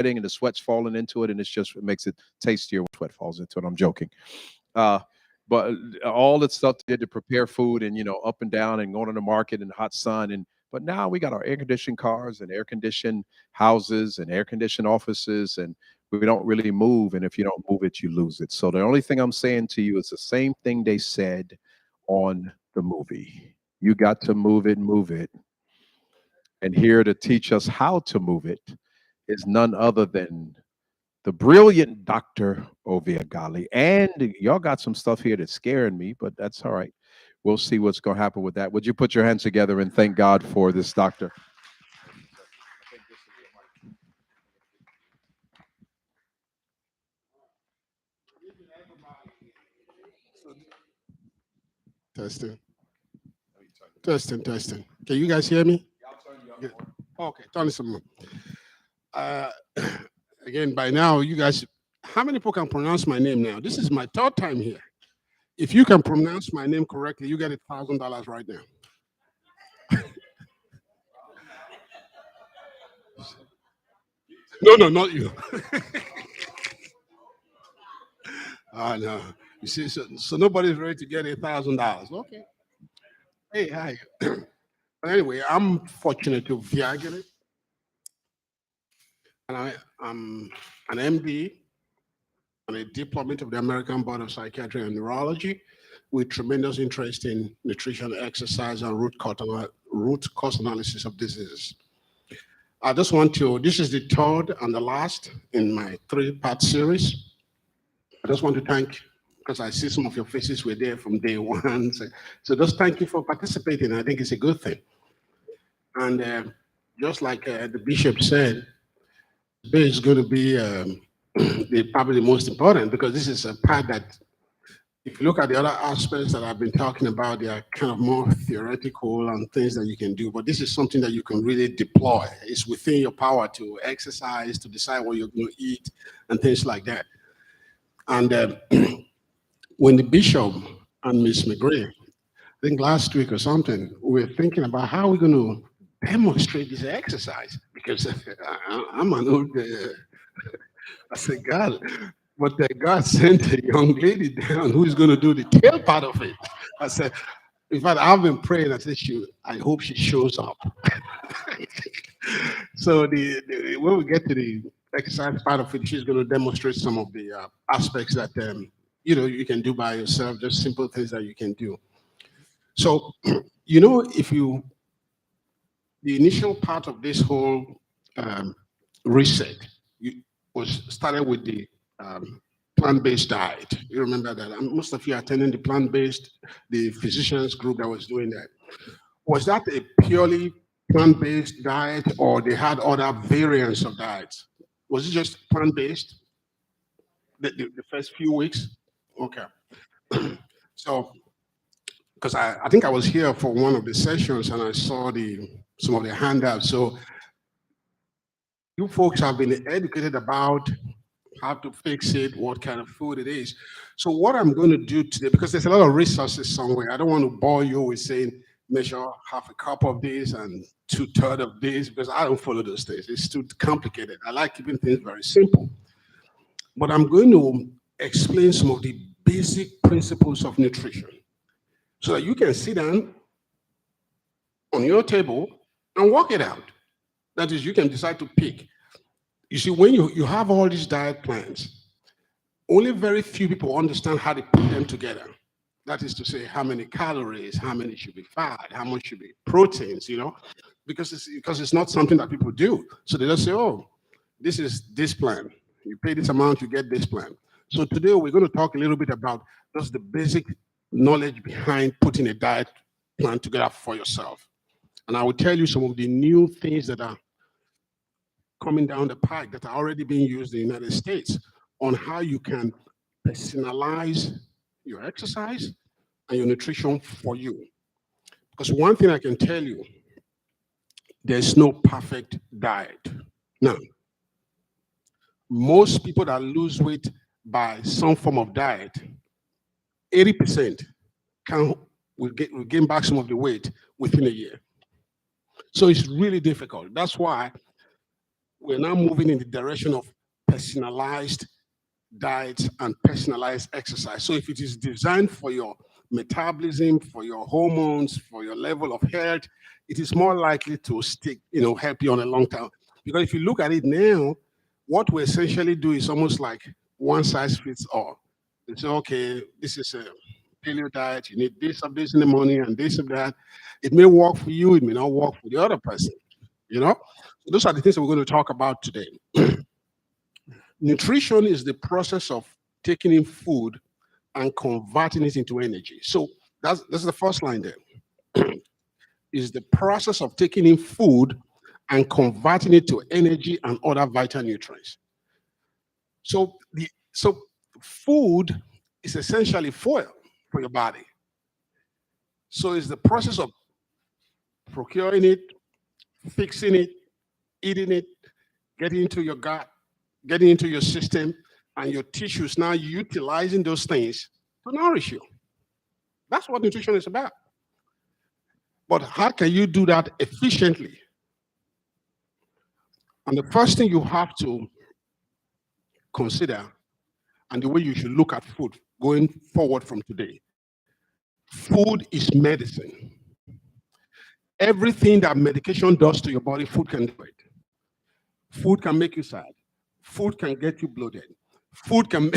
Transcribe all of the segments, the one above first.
and the sweat's falling into it, and it makes it tastier when sweat falls into it. I'm joking. But all the stuff they did to prepare food and, up and down and going to the market in the hot sun. But now we got our air conditioned cars and air conditioned houses and air conditioned offices, and we don't really move. And if you don't move it, you lose it. So the only thing I'm saying to you is the same thing they said on the movie. You got to move it, move it. And here to teach us how to move it is none other than the brilliant Dr. Ovbiagele. And y'all got some stuff here that's scaring me, but that's all right. We'll see what's going to happen with that. Would you put your hands together and thank God for this doctor? Testing. Testing. Can you guys hear me? Yeah. Okay, turn this on. Again, by now, you guys, how many people can pronounce my name now? This is my third time here. If you can pronounce my name correctly, you get $1,000 right now. No, not you. No. You see, so nobody's ready to get $1,000. Okay. Hey, hi. But anyway, I'm fortunate to Ovbiagele, and I'm an MD and a Diplomate of the American Board of Psychiatry and Neurology with tremendous interest in nutrition, exercise, and root cause analysis of diseases. I just want to, this is the third and the last in my 3-part series. I just want to thank, because I see some of your faces were there from day one. So just thank you for participating. I think it's a good thing. And just like the bishop said, today is going to be probably the most important, because this is a part that, if you look at the other aspects that I've been talking about, they are kind of more theoretical and things that you can do. But this is something that you can really deploy. It's within your power to exercise, to decide what you're going to eat, and things like that. And when the bishop and Miss McGray, I think last week or something, we were thinking about how we're going to demonstrate this exercise, because I'm an old, I said, God, but God sent a young lady down who's going to do the tail part of it. I said, in fact, I've been praying. I said, I hope she shows up. So when we get to the exercise part of it, she's going to demonstrate some of the aspects that you can do by yourself, just simple things that you can do. So, the initial part of this whole reset was started with the plant-based diet. You remember that? And most of you are attending the physicians group that was doing that. Was that a purely plant-based diet, or they had other variants of diets? Was it just plant-based the first few weeks? Okay. So, because I think I was here for one of the sessions and I saw some of the handouts. So you folks have been educated about how to fix it, what kind of food it is. So what I'm going to do today, because there's a lot of resources somewhere, I don't want to bore you with saying measure half a cup of this and 2/3 of this, because I don't follow those things. It's too complicated. I like keeping things very simple. But I'm going to explain some of the basic principles of nutrition so that you can sit down on your table and work it out. That is, you can decide to pick. You see, when you have all these diet plans, only very few people understand how to put them together. That is to say, how many calories, how many should be fat, how much should be proteins, because it's not something that people do. So they just say, oh, this is this plan. You pay this amount, you get this plan. So today we're going to talk a little bit about just the basic knowledge behind putting a diet plan together for yourself. And I will tell you some of the new things that are coming down the pike that are already being used in the United States on how you can personalize your exercise and your nutrition for you. Because one thing I can tell you, there's no perfect diet. Now, most people that lose weight by some form of diet, 80% will gain back some of the weight within a year. So it's really difficult. That's why we're now moving in the direction of personalized diets and personalized exercise. So if it is designed for your metabolism, for your hormones, for your level of health, it is more likely to stick, help you on a long term. Because if you look at it now, what we essentially do is almost like one size fits all. They say, okay, this is a paleo diet, you need this of this in the morning and this of that. It may work for you, it may not work for the other person, So those are the things that we're going to talk about today. Nutrition is the process of taking in food and converting it into energy. So that's the first line there. Is the process of taking in food and converting it to energy and other vital nutrients. So food is essentially fuel for your body. So it's the process of procuring it, fixing it, eating it, getting into your gut, getting into your system, and your tissues now utilizing those things to nourish you. That's what nutrition is about. But how can you do that efficiently? And the first thing you have to consider, and the way you should look at food going forward from today, food is medicine. Everything that medication does to your body, food can do it. Food can make you sad. Food can get you bloated. Food can,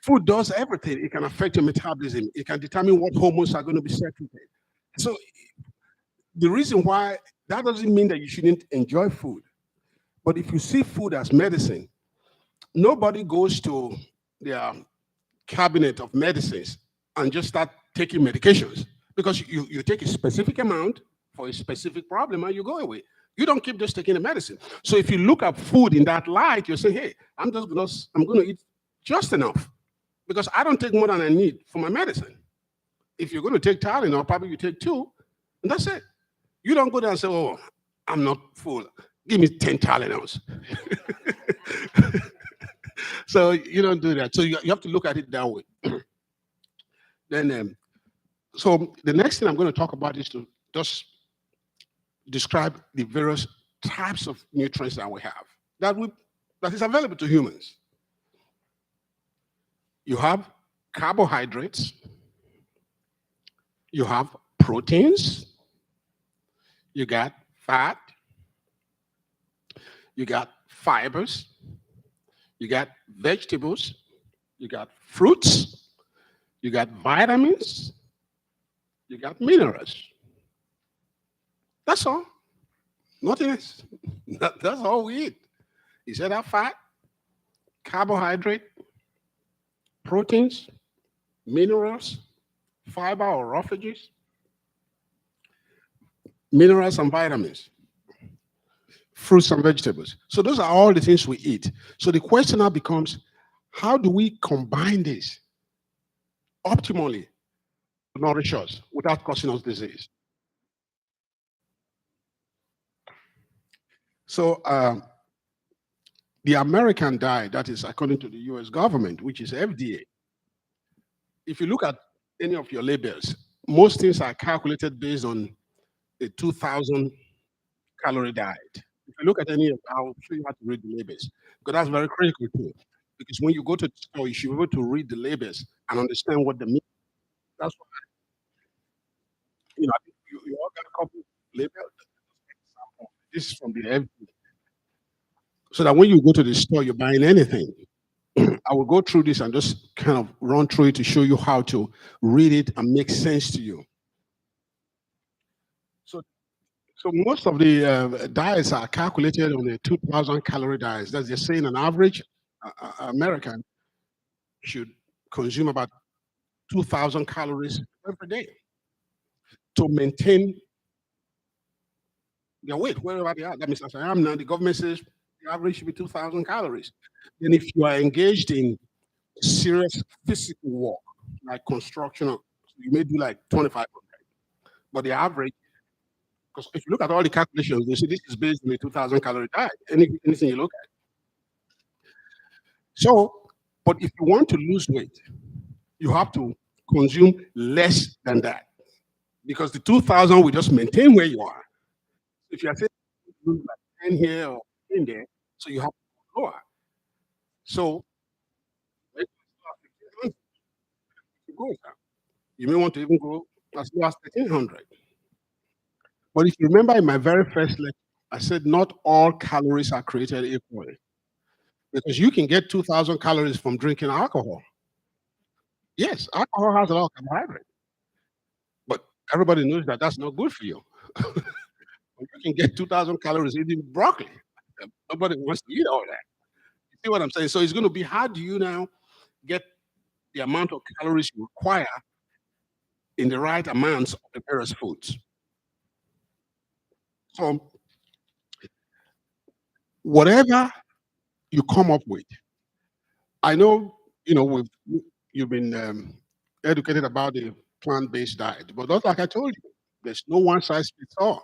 food does everything. It can affect your metabolism. It can determine what hormones are going to be secreted. So the reason why, that doesn't mean that you shouldn't enjoy food. But if you see food as medicine, nobody goes to their cabinet of medicines and just start taking medications, because you take a specific amount for a specific problem and you go away. You don't keep just taking the medicine. So if you look at food in that light, you say, hey, I'm going to eat just enough, because I don't take more than I need for my medicine. If you're going to take Tylenol, probably you take 2, and that's it. You don't go there and say, oh, I'm not full. Give me 10 Tylenols. So you don't do that. So you have to look at it that way. Then, so the next thing I'm going to talk about is to just describe the various types of nutrients that we have that is available to humans. You have carbohydrates, you have proteins, you got fat, you got fibers, you got vegetables, you got fruits, you got vitamins, you got minerals. That's all. Nothing else. That's all we eat. You said that fat, carbohydrate, proteins, minerals, fiber or roughages, minerals and vitamins, fruits and vegetables. So those are all the things we eat. So the question now becomes, how do we combine this optimally to nourish us without causing us disease? So the American diet, that is according to the US government, which is FDA, if you look at any of your labels, most things are calculated based on a 2,000 calorie diet. If you look at any of, I'll show you how to read the labels, because that's very critical too. Because when you go to the store, you should be able to read the labels and understand what they mean. That's why, you all got a couple of labels. This is from the FDA. So that when you go to the store, you're buying anything. I will go through this and just kind of run through it to show you how to read it and make sense to you. So most of the diets are calculated on a 2,000 calorie diet. That's just saying an average American should consume about 2,000 calories every day to maintain their weight, wherever they are. That means as I am now, the government says the average should be 2,000 calories. Then if you are engaged in serious physical work, like construction, you may do like 2,500. But the average, because if you look at all the calculations, you see this is based on a 2,000 calorie diet, anything you look at. So, but if you want to lose weight, you have to consume less than that. Because the 2,000 will just maintain where you are. if you are saying you lose like 10 here or in there, so you have to go lower. So when you go down, you may want to even go as low as 1300. But if you remember in my very first lecture, I said not all calories are created equally. Because you can get 2,000 calories from drinking alcohol. Yes, alcohol has a lot of carbohydrate, but everybody knows that that's not good for you. You can get 2,000 calories eating broccoli. Nobody wants to eat all that. You see what I'm saying? So it's going to be, how do you now get the amount of calories you require in the right amounts of the various foods? So whatever you come up with, I know, you've been educated about the plant-based diet, but just like I told you, there's no one size fits all.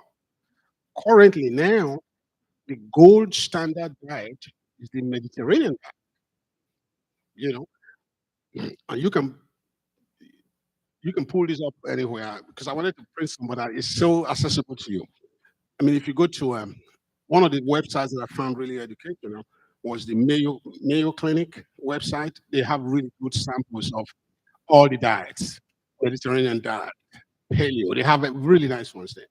Currently now, the gold standard diet is the Mediterranean diet, you know, and you can pull this up anywhere because I wanted to print some, but it's so accessible to you. I mean, if you go to one of the websites that I found really educational was the Mayo Clinic website. They have really good samples of all the diets, Mediterranean diet, paleo. They have really nice ones there.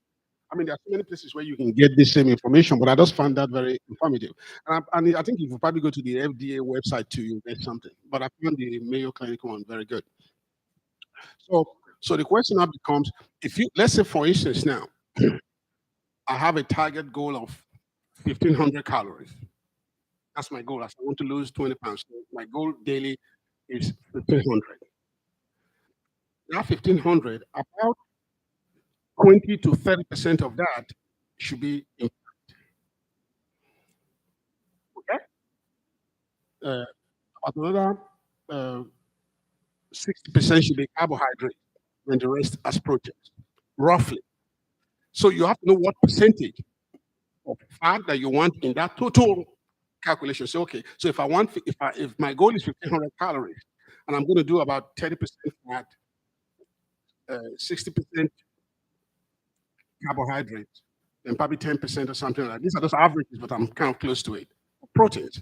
I mean, there are so many places where you can get this same information, but I just found that very informative. And I think if you probably go to the FDA website too, you'll get something. But I found the Mayo Clinic one very good. So, so the question now becomes, if you, let's say for instance now, I have a target goal of 1,500 calories. That's my goal. I want to lose 20 pounds. So my goal daily is 1,500. Now 1,500, about 20 to 30% of that should be in, okay? Another 60% should be carbohydrate, and the rest as proteins, roughly. So you have to know what percentage of fat that you want in that total calculation. So okay, so if my goal is 1,500 calories, and I'm going to do about 30% fat, 60% carbohydrates, and probably 10% or something like that. These are just averages, but I'm kind of close to it. Proteins.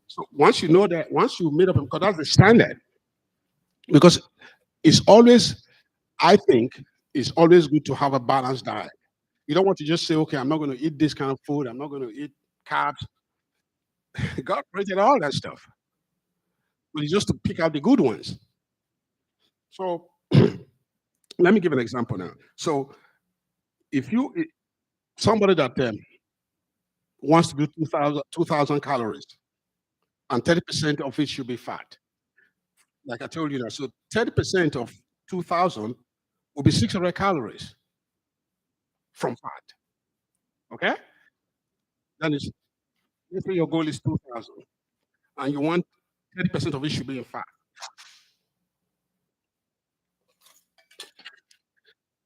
So once you know that, once you made up, because that's the standard, because it's always, I think, it's always good to have a balanced diet. You don't want to just say, okay, I'm not going to eat this kind of food. I'm not going to eat carbs. God created all that stuff, but it's just to pick out the good ones. So let me give an example now. So if somebody that wants to do 2,000 calories, and 30% of it should be fat, like I told you now. So 30% of 2,000 will be 600 calories from fat. Okay? Then it's, let's say your goal is 2,000, and you want 30% of it should be in fat.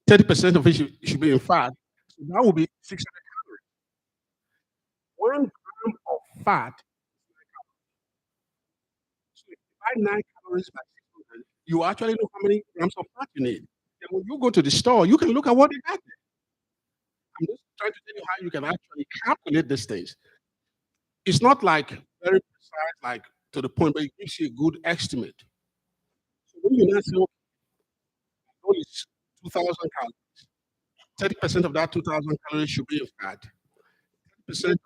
30% of it should be in fat. So that will be 600 calories. 1 gram of fat. So if you buy 9 calories by 600, you actually know how many grams of fat you need. And when you go to the store, you can look at what they got there. I'm just trying to tell you how you can actually calculate these things. It's not like very precise, like to the point, but it gives you a good estimate. So when you now say, okay, goal is 2,000 calories, 30% of that 2,000 calories should be in fat. 30% of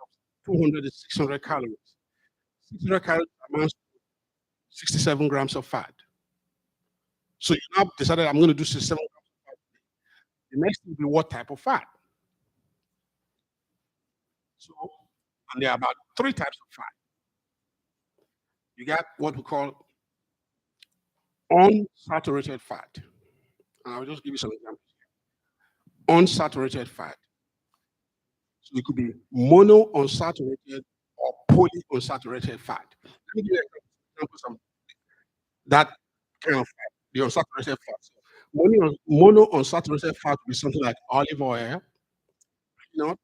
200 is 600 calories. 600 calories amounts to 67 grams of fat. So you now decided I'm going to do 67 grams of fat. The next will be what type of fat. So, and there are about 3 types of fat. You got what we call unsaturated fat. And I'll just give you some examples. Unsaturated fat. So it could be monounsaturated or polyunsaturated fat. Let me give you examples of that kind of fat, the unsaturated fat. So monounsaturated fat would be something like olive oil, peanut,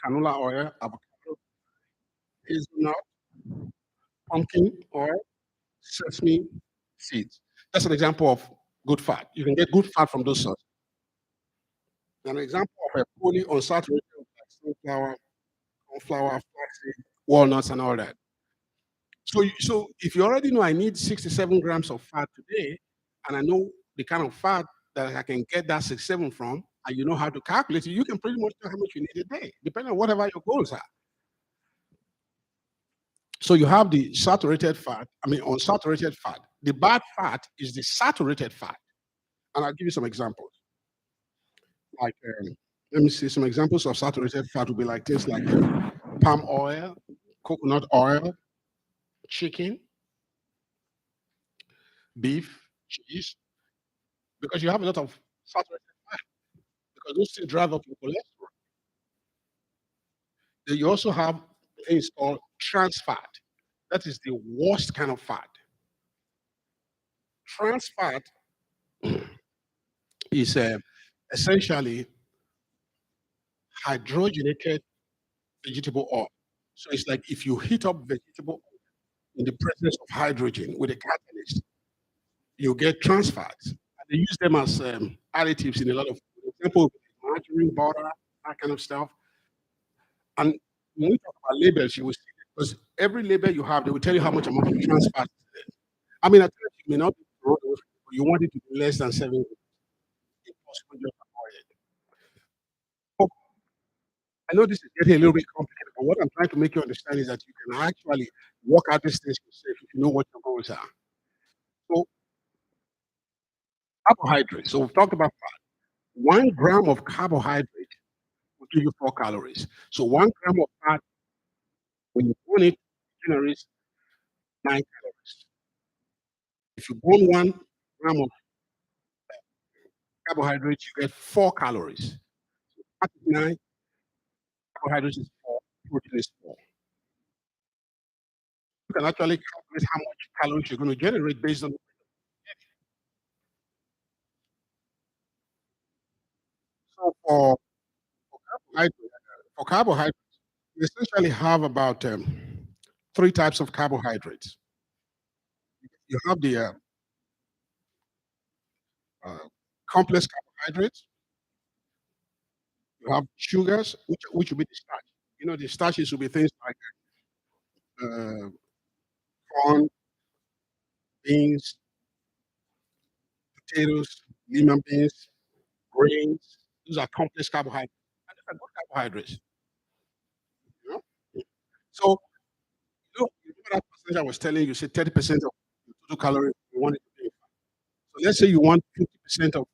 canola oil, avocado, hazelnut, pumpkin oil, sesame seeds. That's an example of good fat. You can get good fat from those sources. An example of a fully unsaturated like sunflower, cornflower, flaxseed, walnuts, and all that. So if you already know I need 67 grams of fat today, and I know the kind of fat that I can get that 67 from, and you know how to calculate it, you can pretty much know how much you need a day, depending on whatever your goals are. So you have the saturated fat, unsaturated fat. The bad fat is the saturated fat. And I'll give you some examples. Like, let me see, some examples of saturated fat would be like things like palm oil, coconut oil, chicken, beef, cheese, because you have a lot of saturated fat, because those things drive up your cholesterol. Then you also have things called trans fat. That is the worst kind of fat. Trans fat is essentially hydrogenated vegetable oil. So it's like if you heat up vegetable oil in the presence of hydrogen with a catalyst, you get trans fats. And they use them as additives in a lot of, for example, margarine, butter, that kind of stuff. And when we talk about labels, you will see it, because every label you have, they will tell you how much amount of trans fat is there. I mean, at times you may not be wrong, but you want it to be less than 7 grams. Impossible just avoid it. So I know this is getting a little bit complicated, but what I'm trying to make you understand is that you can actually work out these things yourself if you know what your goals are. So carbohydrates. So we've talked about fat. 1 gram of carbohydrate will give you 4 calories. So 1 gram of fat, when you burn it, generates 9 calories. If you burn 1 gram of carbohydrates, you get 4 calories. Fat is 9, carbohydrates is 4, protein is 4. You can actually calculate how much calories you're going to generate based on. So for carbohydrates, you essentially have about 3 types of carbohydrates. You have the uh, complex carbohydrates, you have sugars, which will be the starch. You know, the starches will be things like uh, corn, beans, potatoes, lima beans, grains. Those are complex carbohydrates. And those are good carbohydrates. You know? So, you know that percentage I was telling you, say 30% of your total calories you want it to be. So let's say you want 50% of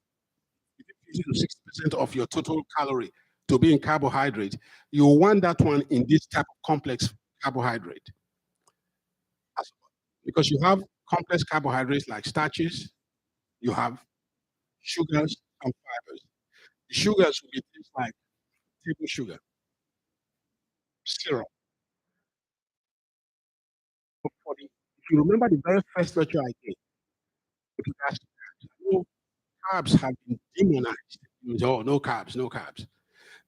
50 to 60% of your total calorie to be in carbohydrate. You want that one in this type of complex carbohydrate. Because you have complex carbohydrates like starches, you have sugars and fibers. The sugars will be things like table sugar, syrup. If you remember the very first lecture I gave, with regards to carbs, no, carbs have been demonized. Oh, no carbs, no carbs.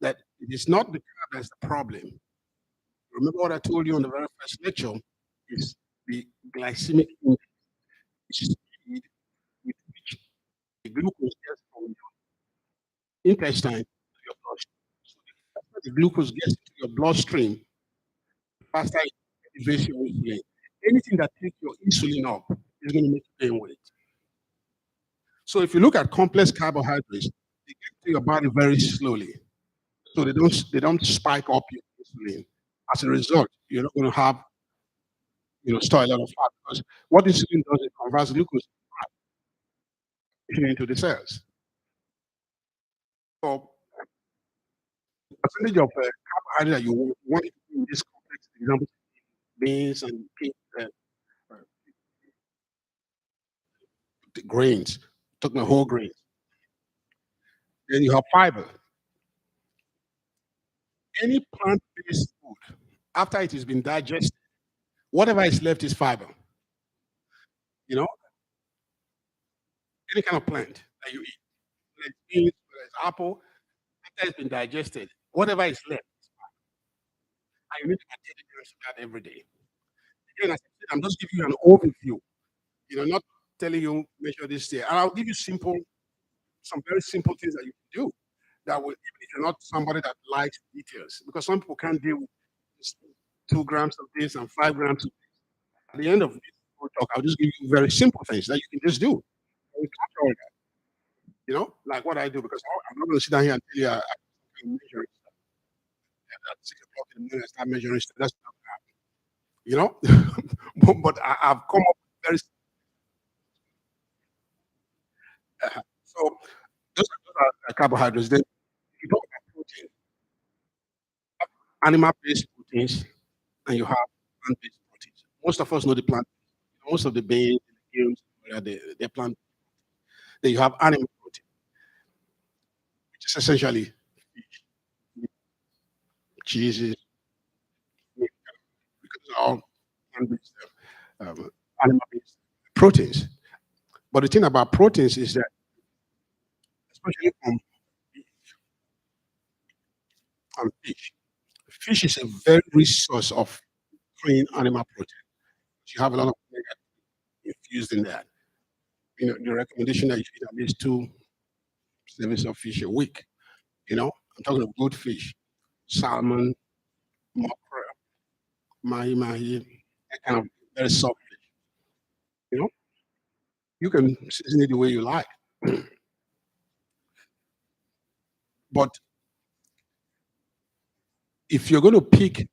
That it is not the carb that's the problem. Remember what I told you on the very first lecture is the glycemic index, which is speed with which the glucose gets from your intestine to your bloodstream. So the faster the glucose gets into your bloodstream, the faster it elevates your insulin. Anything that takes your insulin up is going to make you gain weight. So if you look at complex carbohydrates, they get to your body very slowly. So they don't spike up your insulin. As a result, you're not going to have store a lot of fat, because what insulin does is converts glucose into the cells. So the percentage of carbohydrate that you want to be in this complex, for example, beans and uh, the grains, talking about whole grains. Then you have fiber. Any plant-based food, after it has been digested, whatever is left is fiber. You know, any kind of plant that you eat, whether it's beans, whether it's apple, after it's been digested, whatever is left, and you need to maintain that every day. Again, as I said, I'm just giving you an overview. Not telling you measure this there. And I'll give you some very simple things that you can do. that will, even if you're not somebody that likes details, because some people can't deal with just 2 grams of this and 5 grams of this. At the end of this whole talk, I'll just give you very simple things that you can just do. And we capture all that, like what I do, because I'm not going to sit down here and tell you I'm measuring stuff. At 6 o'clock in the morning, I start measuring stuff. That's not going to happen, but I've come up with very. So those are carbohydrates. Then you talk about protein, animal-based proteins, and you have plant-based proteins. Most of us know the plant. Most of the beans, the legumes, they're plant. Then you have animal protein, which is essentially fish, meat, cheeses, meat, because they're all plant-based, animal-based proteins. But the thing about proteins is that, especially from beef and fish is a very rich source of clean animal protein. You have a lot of omega infused in that. The recommendation that you eat at least 2 servings of fish a week. I'm talking of good fish, salmon, mackerel, mahi, that kind of very soft fish. You can season it the way you like. But if you're going to pick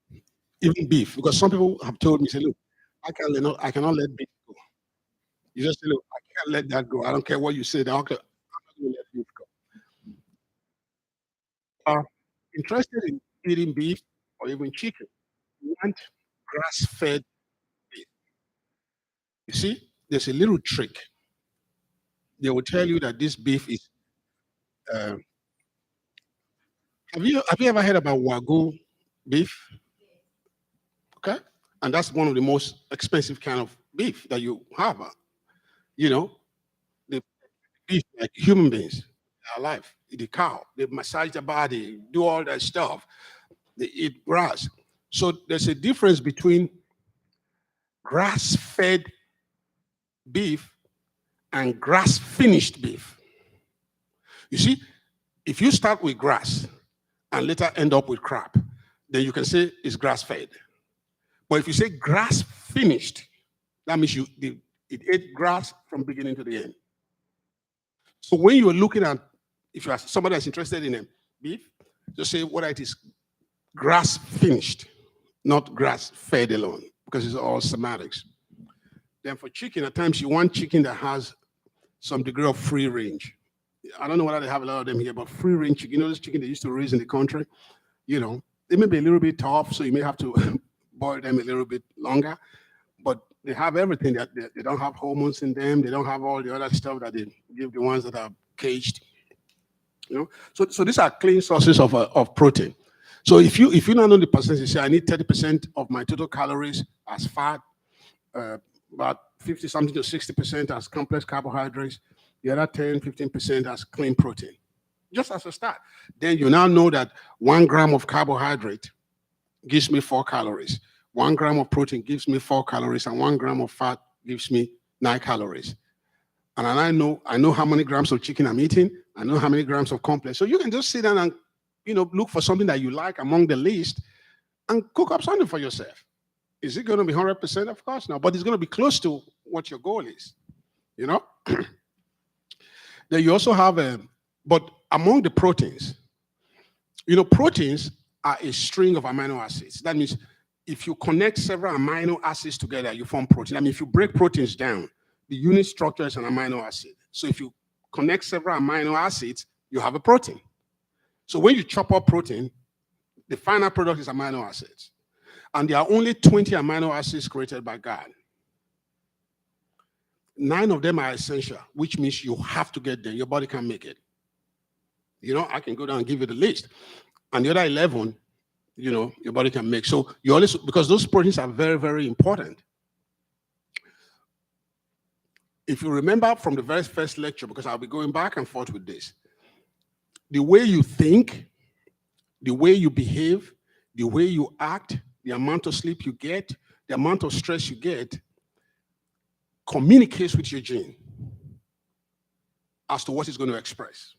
even beef, because some people have told me, say, look, I cannot let beef go. You just say, look, I can't let that go. I don't care what you say. I'm not going to let beef go. Interested in eating beef or even chicken, you want grass-fed beef. You see, there's a little trick. They will tell you that this beef is. Uh, have you ever heard about Wagyu beef? Okay, and that's one of the most expensive kind of beef that you have. The beef like human beings, they are alive. The cow, they massage the body, do all that stuff. They eat grass. So there's a difference between grass-fed beef and grass-finished beef. You see, if you start with grass and later end up with crap, then you can say it's grass-fed. But if you say grass-finished, that means it ate grass from beginning to the end. So when you're looking at, if you are somebody that's interested in beef, just say whether it is grass-finished, not grass-fed alone, because it's all semantics. Then for chicken, at times you want chicken that has some degree of free range. I don't know whether they have a lot of them here, but free range chicken, this chicken they used to raise in the country, they may be a little bit tough, so you may have to boil them a little bit longer, but they have everything. That they don't have hormones in them. They don't have all the other stuff that they give the ones that are caged. So these are clean sources of protein. So if you not know the percentage, you say I need 30% of my total calories as fat, about 50 something to 60% as complex carbohydrates, the other 10-15% as clean protein. Just as a start. Then you now know that 1 gram of carbohydrate gives me 4 calories. 1 gram of protein gives me 4 calories, and 1 gram of fat gives me 9 calories. And I know how many grams of chicken I'm eating. I know how many grams of complex. So you can just sit down and look for something that you like among the list and cook up something for yourself. Is it going to be 100%? Of course not, but it's going to be close to what your goal is. Then you also have but among the proteins, proteins are a string of amino acids. That means if you connect several amino acids together, you form protein. I mean, if you break proteins down, the unit structure is an amino acid. So if you connect several amino acids, you have a protein. So when you chop up protein, the final product is amino acids. And there are only 20 amino acids created by God. 9 of them are essential, which means you have to get them. Your body can't make it. I can go down and give you the list. And the other 11, your body can make. So you always, because those proteins are very, very important. If you remember from the very first lecture, because I'll be going back and forth with this, the way you think, the way you behave, the way you act, the amount of sleep you get, the amount of stress you get, communicates with your gene as to what it's going to express.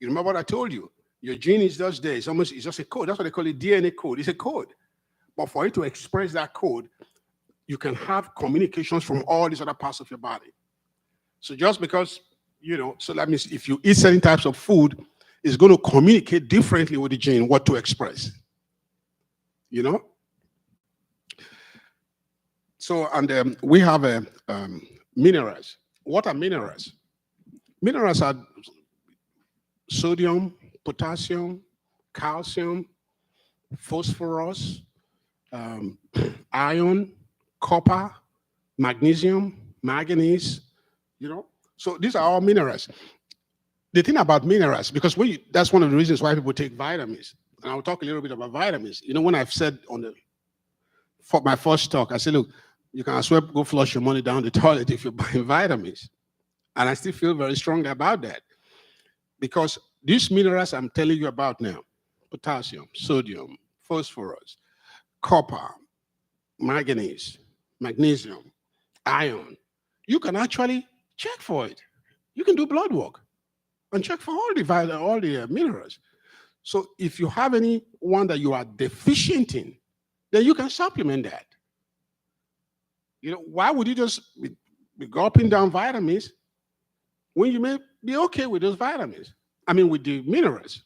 You remember what I told you? Your gene is just there. It's just a code. That's what they call it, DNA code. It's a code. But for it to express that code, you can have communications from all these other parts of your body. So just because, so that means if you eat certain types of food, it's going to communicate differently with the gene what to express. So, and we have minerals. What are minerals? Minerals are sodium, potassium, calcium, phosphorus, iron, copper, magnesium, manganese, So these are all minerals. The thing about minerals, because that's one of the reasons why people take vitamins. And I'll talk a little bit about vitamins. When I've said for my first talk, I said, look, you can as well go flush your money down the toilet if you're buying vitamins. And I still feel very strongly about that. Because these minerals I'm telling you about now, potassium, sodium, phosphorus, copper, manganese, magnesium, iron, you can actually check for it. You can do blood work and check for all the minerals. So if you have any one that you are deficient in, then you can supplement that. Why would you just be gulping down vitamins when you may be okay with those vitamins? With the minerals.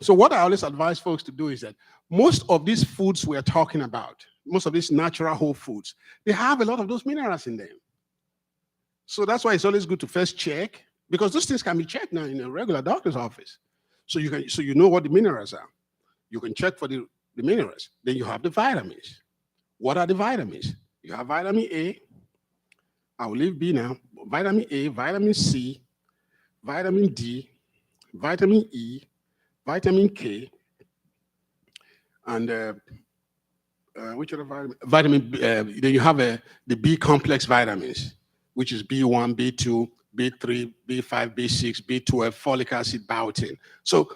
So what I always advise folks to do is that most of these foods we're talking about, most of these natural whole foods, they have a lot of those minerals in them. So that's why it's always good to first check, because those things can be checked now in a regular doctor's office. So you know what the minerals are. You can check for the minerals. Then you have the vitamins. What are the vitamins? You have vitamin A. I will leave B now. Vitamin A, vitamin C, vitamin D, vitamin E, vitamin K, and which other vitamin? Vitamin B, then you have the B complex vitamins, which is B1, B2, B3, B5, B6, B12, folic acid, biotin. So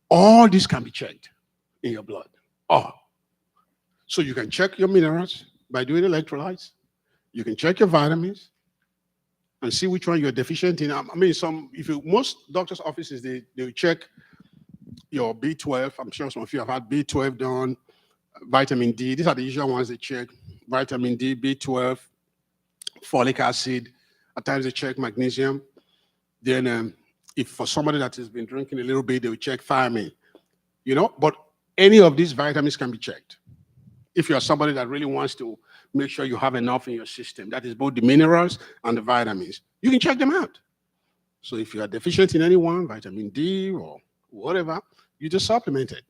all this can be checked in your blood. So you can check your minerals by doing electrolytes. You can check your vitamins and see which one you're deficient in. Most doctors' offices, they will check your B12. I'm sure some of you have had B12 done, vitamin D. These are the usual ones they check. Vitamin D, B12, folic acid. At times they check magnesium. Then if for somebody that has been drinking a little bit, they will check thiamine. But any of these vitamins can be checked. If you are somebody that really wants to make sure you have enough in your system, that is both the minerals and the vitamins, you can check them out. So if you are deficient in any one, vitamin D or whatever, you just supplement it.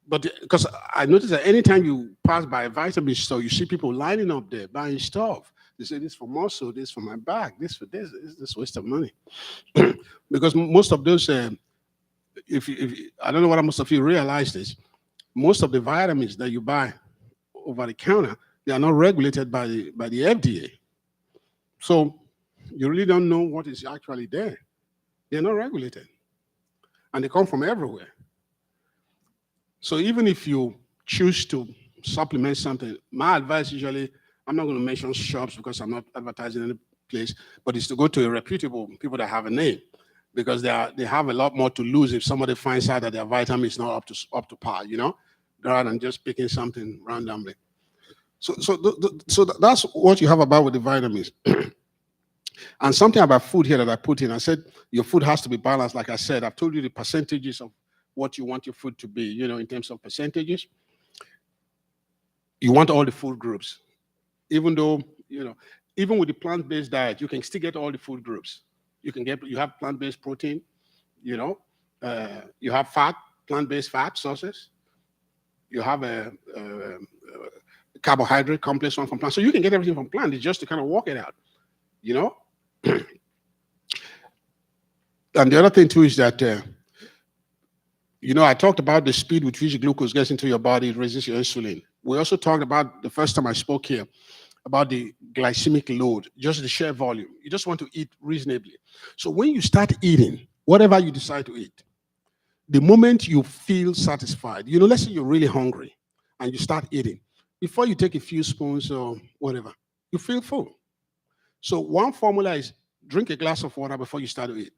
But because I noticed that anytime you pass by a vitamin store, you see people lining up there buying stuff. They say, this for muscle, this for my back, this for this. It's a waste of money. Because most of those, if I don't know whether most of you realize this, most of the vitamins that you buy over the counter, they are not regulated by the FDA. So you really don't know what is actually there. They're not regulated. And they come from everywhere. So even if you choose to supplement something, my advice usually, I'm not going to mention shops because I'm not advertising any place, but it's to go to a reputable people that have a name, because they have a lot more to lose if somebody finds out that their vitamin is not up to par, rather than just picking something randomly. So that's what you have about with the vitamins. And something about food here that I put in, I said your food has to be balanced. Like I said, I've told you the percentages of what you want your food to be, in terms of percentages. You want all the food groups. Even though, even with the plant-based diet, you can still get all the food groups. You have plant-based protein, you have fat, plant-based fat sources. You have a carbohydrate complex one from plant. So you can get everything from plant. It's just to kind of work it out, And the other thing too is that, I talked about the speed with which glucose gets into your body, it raises your insulin. We also talked about, the first time I spoke here, about the glycemic load, just the sheer volume. You just want to eat reasonably. So when you start eating, whatever you decide to eat, the moment you feel satisfied, let's say you're really hungry and you start eating, before you take a few spoons or whatever, you feel full. So one formula is drink a glass of water before you start to eat.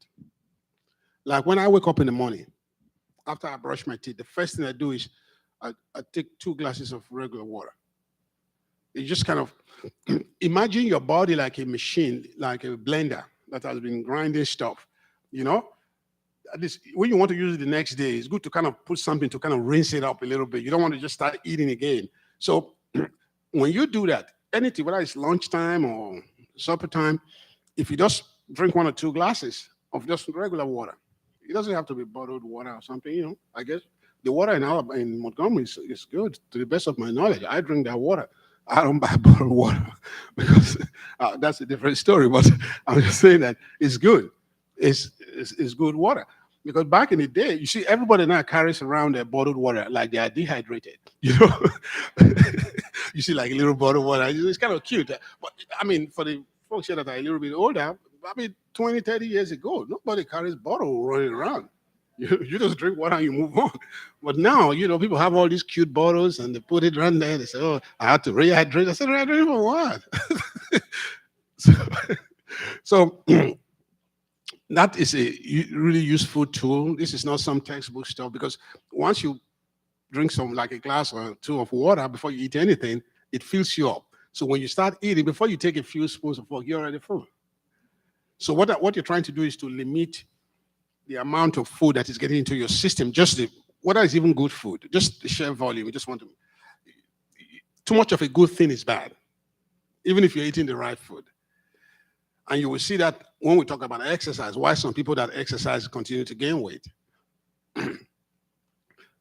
Like when I wake up in the morning, after I brush my teeth, the first thing I do is I take 2 glasses of regular water. You just kind of imagine your body like a machine, like a blender that has been grinding stuff, you know? At least when you want to use it the next day, it's good to kind of put something to kind of rinse it up a little bit. You don't want to just start eating again. So when you do that, anything, whether it's lunchtime or supper time, if you just drink 1 or 2 glasses of just regular water, it doesn't have to be bottled water or something, you know. I guess the water in Montgomery is good, to the best of my knowledge. I drink that water. I don't buy bottled water because that's a different story. But I'm just saying that it's good. It's good water. Because back in the day, you see, everybody now carries around their bottled water like they are dehydrated. You know, you see, like a little bottled water. It's kind of cute. But I mean, for the folks here that are a little bit older, I mean, 20, 30 years ago, nobody carries bottle running around. You just drink water and you move on. But now, you know, people have all these cute bottles and they put it around there. They say, oh, I have to rehydrate. I said, rehydrate for what? so that is a really useful tool. This is not some textbook stuff, because once you drink some, like a glass or 2 of water before you eat anything, it fills you up. So when you start eating, before you take a few spoons of pork, you're already full. So what you're trying to do is to limit the amount of food that is getting into your system. Whether it's even good food, just the sheer volume. You just want to. Too much of a good thing is bad, even if you're eating the right food. And you will see that when we talk about exercise, why some people that exercise continue to gain weight.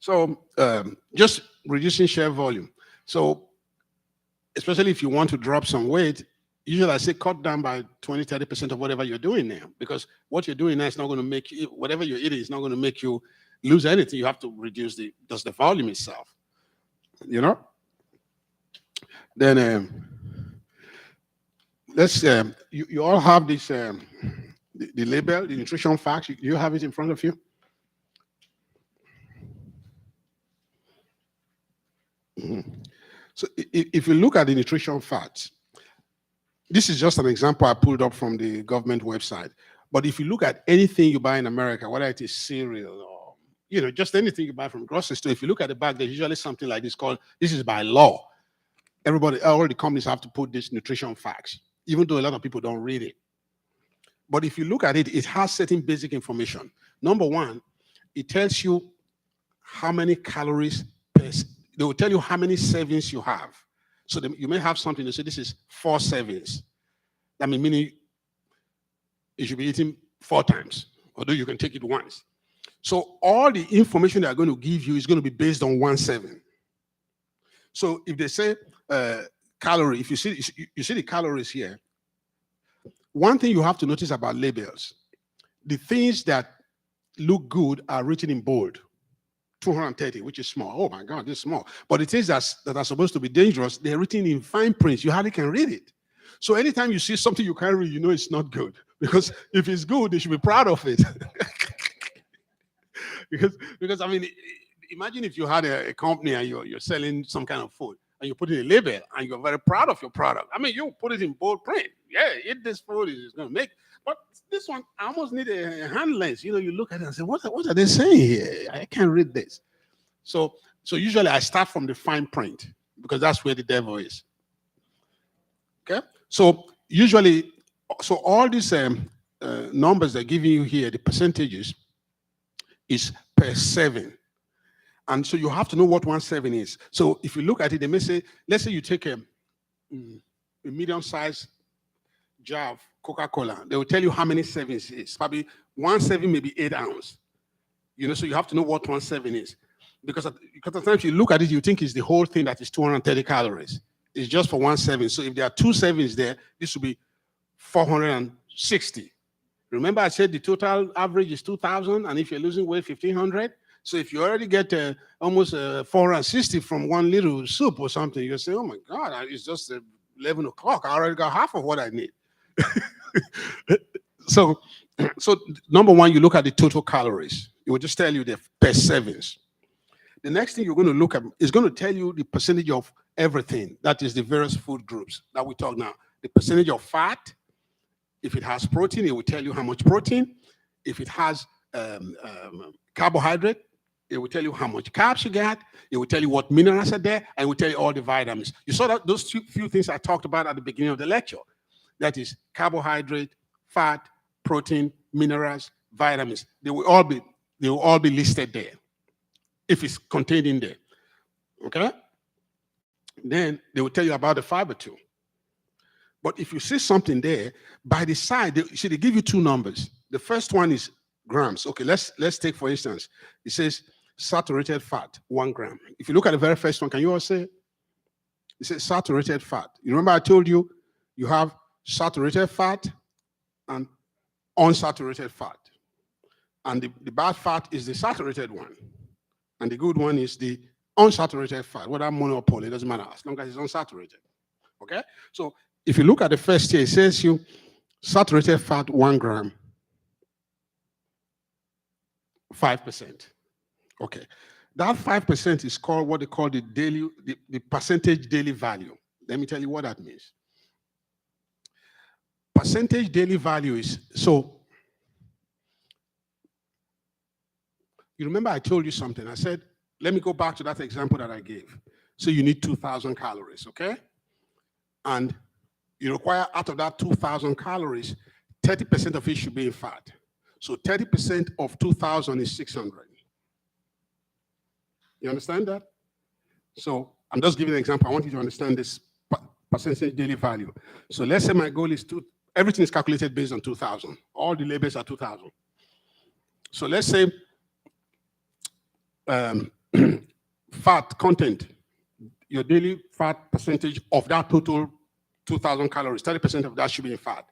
So just reducing sheer volume. So especially if you want to drop some weight, usually I say cut down by 20, 30% of whatever you're doing now, because what you're doing now is not going to make you, whatever you're eating is not going to make you lose anything. You have to reduce the volume itself, you know? Then let's, you all have this, the label, the nutrition facts. You have it in front of you? Mm-hmm. So if you look at the nutrition facts, this is just an example I pulled up from the government website. But if you look at anything you buy in America, whether it is cereal or, you know, just anything you buy from the grocery store, if you look at the back, there's usually something like this called, this is by law. All the companies have to put this nutrition facts, even though a lot of people don't read it. But if you look at it, it has certain basic information. Number one, it tells you how many calories they will tell you how many servings you have. So you may have something to say this is 4 servings. That meaning you should be eating 4 times, although you can take it once. So all the information they are going to give you is going to be based on 1 serving. So if they say calorie, if you see the calories here, one thing you have to notice about labels, the things that look good are written in bold. 230, which is small. Oh my God, this is small. But the things that are supposed to be dangerous, they're written in fine print. You hardly can read it. So anytime you see something you can't read, you know it's not good. Because if it's good, they should be proud of it. because I mean, imagine if you had a company and you're selling some kind of food and you put in a label and you're very proud of your product. I mean, you put it in bold print. Yeah, eat this food, is going to make. But this one, I almost need a hand lens. You know, you look at it and say, what are they saying here? I can't read this. So usually I start from the fine print because that's where the devil is. Okay? So usually, all these numbers they're giving you here, the percentages, is per serving. And so you have to know what 1 serving is. So if you look at it, they may say, let's say you take a medium-sized jar of Coca-Cola. They will tell you how many servings it is. Probably 1 serving may be 8 ounces. You know, so you have to know what 1 serving is. Because at times you look at it, you think it's the whole thing that is 230 calories. It's just for 1 serving. So if there are 2 servings there, this will be 460. Remember I said the total average is 2,000, and if you're losing weight, 1,500. So if you already get almost 460 from 1 little soup or something, you say, oh my God, it's just 11 o'clock. I already got half of what I need. So number one, you look at the total calories. It will just tell you the per servings. The next thing you're going to look at is going to tell you the percentage of everything. That is the various food groups that we talk now. The percentage of fat, If it has protein, it will tell you how much protein. If it has carbohydrate, it will tell you how much carbs you got. It will tell you what minerals are there, and it will tell you all the vitamins. You saw that those few things I talked about at the beginning of the lecture. That is carbohydrate, fat, protein, minerals, vitamins. They will all be listed there if it's contained in there. Okay? Then they will tell you about the fiber too. But if you see something there, by the side, they give you two numbers. The first one is grams. Okay, let's take, for instance, it says saturated fat, 1 gram. If you look at the very first one, can you all say? It says saturated fat. You remember I told you you have saturated fat and unsaturated fat. And the bad fat is the saturated one. And the good one is the unsaturated fat, whether mono or poly, it doesn't matter, as long as it's unsaturated. Okay? So if you look at the first here, it says you saturated fat 1 gram, 5%. Okay. That 5% is called what they call the percentage daily value. Let me tell you what that means. Percentage daily value is, so you remember I told you something. I said, let me go back to that example that I gave. So you need 2,000 calories, okay? And you require, out of that 2,000 calories, 30% of it should be in fat. So 30% of 2,000 is 600. You understand that? So I'm just giving an example. I want you to understand this percentage daily value. So let's say my goal is everything is calculated based on 2,000. All the labels are 2,000. So let's say fat content, your daily fat percentage of that total 2,000 calories, 30% of that should be in fat.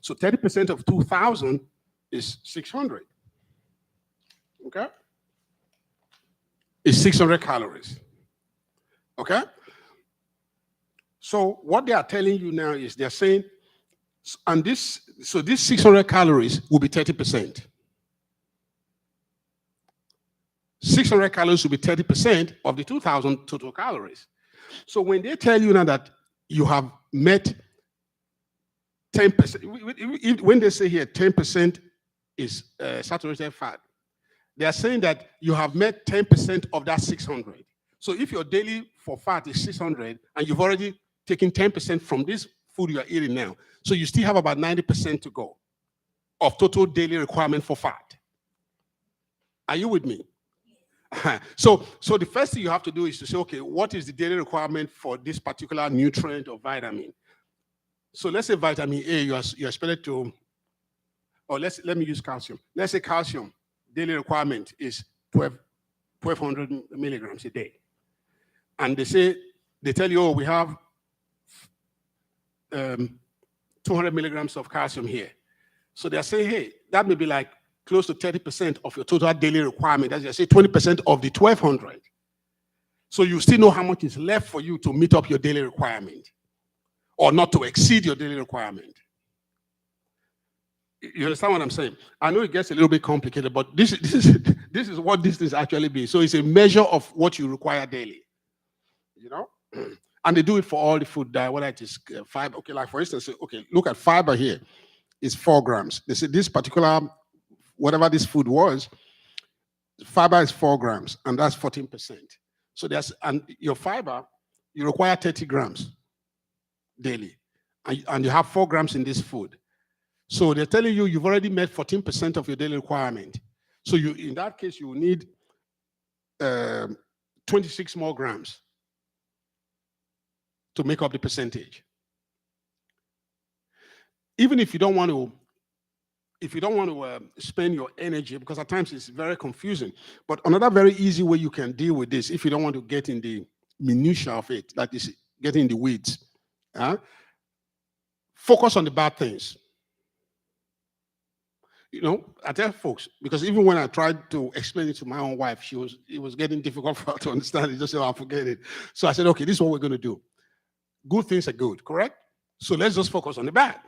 So 30% of 2,000 is 600. Okay? It's 600 calories. Okay? So what they are telling you now is they're saying, and this 600 calories will be 30%. 600 calories will be 30% of the 2,000 total calories. So when they tell you now that you have met 10%, when they say here 10% is saturated fat, they are saying that you have met 10% of that 600. So if your daily for fat is 600 and you've already taken 10% from this food you are eating now, so you still have about 90% to go of total daily requirement for fat. Are you with me? So the first thing you have to do is to say, okay, what is the daily requirement for this particular nutrient or vitamin? So let's say vitamin A, you're expected to, or let me use calcium. Let's say calcium daily requirement is 1,200 milligrams a day. And they tell you, oh, we have 200 milligrams of calcium here. So they're saying, hey, that may be like close to 30% of your total daily requirement. As I say, 20% of the 1,200. So you still know how much is left for you to meet up your daily requirement or not to exceed your daily requirement. You understand what I'm saying? I know it gets a little bit complicated, but this is what this is actually be. So it's a measure of what you require daily, you know? And they do it for all the food, whether it is fiber. Okay, like for instance, okay, look at fiber here. It's 4 grams. They say this particular, whatever this food was, fiber is 4 grams, and that's 14%. So and your fiber, you require 30 grams daily, and you have 4 grams in this food. So they're telling you you've already met 14% of your daily requirement. So in that case, you will need 26 more grams to make up the percentage. Even if you don't want to, spend your energy, because at times it's very confusing. But another very easy way you can deal with this, if you don't want to get in the minutia of it, that is, get in the weeds, focus on the bad things. You know, I tell folks, because even when I tried to explain it to my own wife, it was getting difficult for her to understand it. Just say, I'll forget it. So I said, okay, this is what we're going to do. Good things are good, correct? So let's just focus on the bad.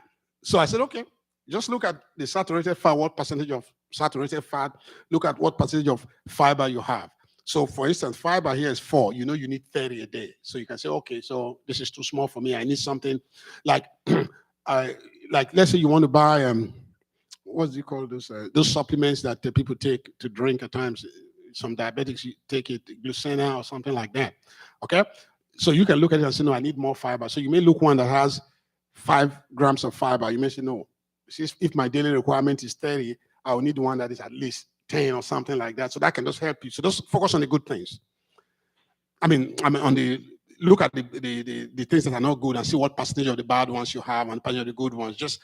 So I said, okay, just look at the saturated fat, what percentage of saturated fat, look at what percentage of fiber you have. So for instance, fiber here is 4, you know you need 30 a day. So you can say, okay, so this is too small for me. I need something like, like let's say you want to buy what's it called, those supplements that people take to drink at times. Some diabetics take it, glucina or something like that. Okay, so you can look at it and say, no, I need more fiber. So you may look one that has 5 grams of fiber. You may say, no, if my daily requirement is 30, I will need one that is at least 10 or something like that. So that can just help you. So just focus on the good things. I mean on the look at the things that are not good and see what percentage of the bad ones you have and percentage of the good ones. Just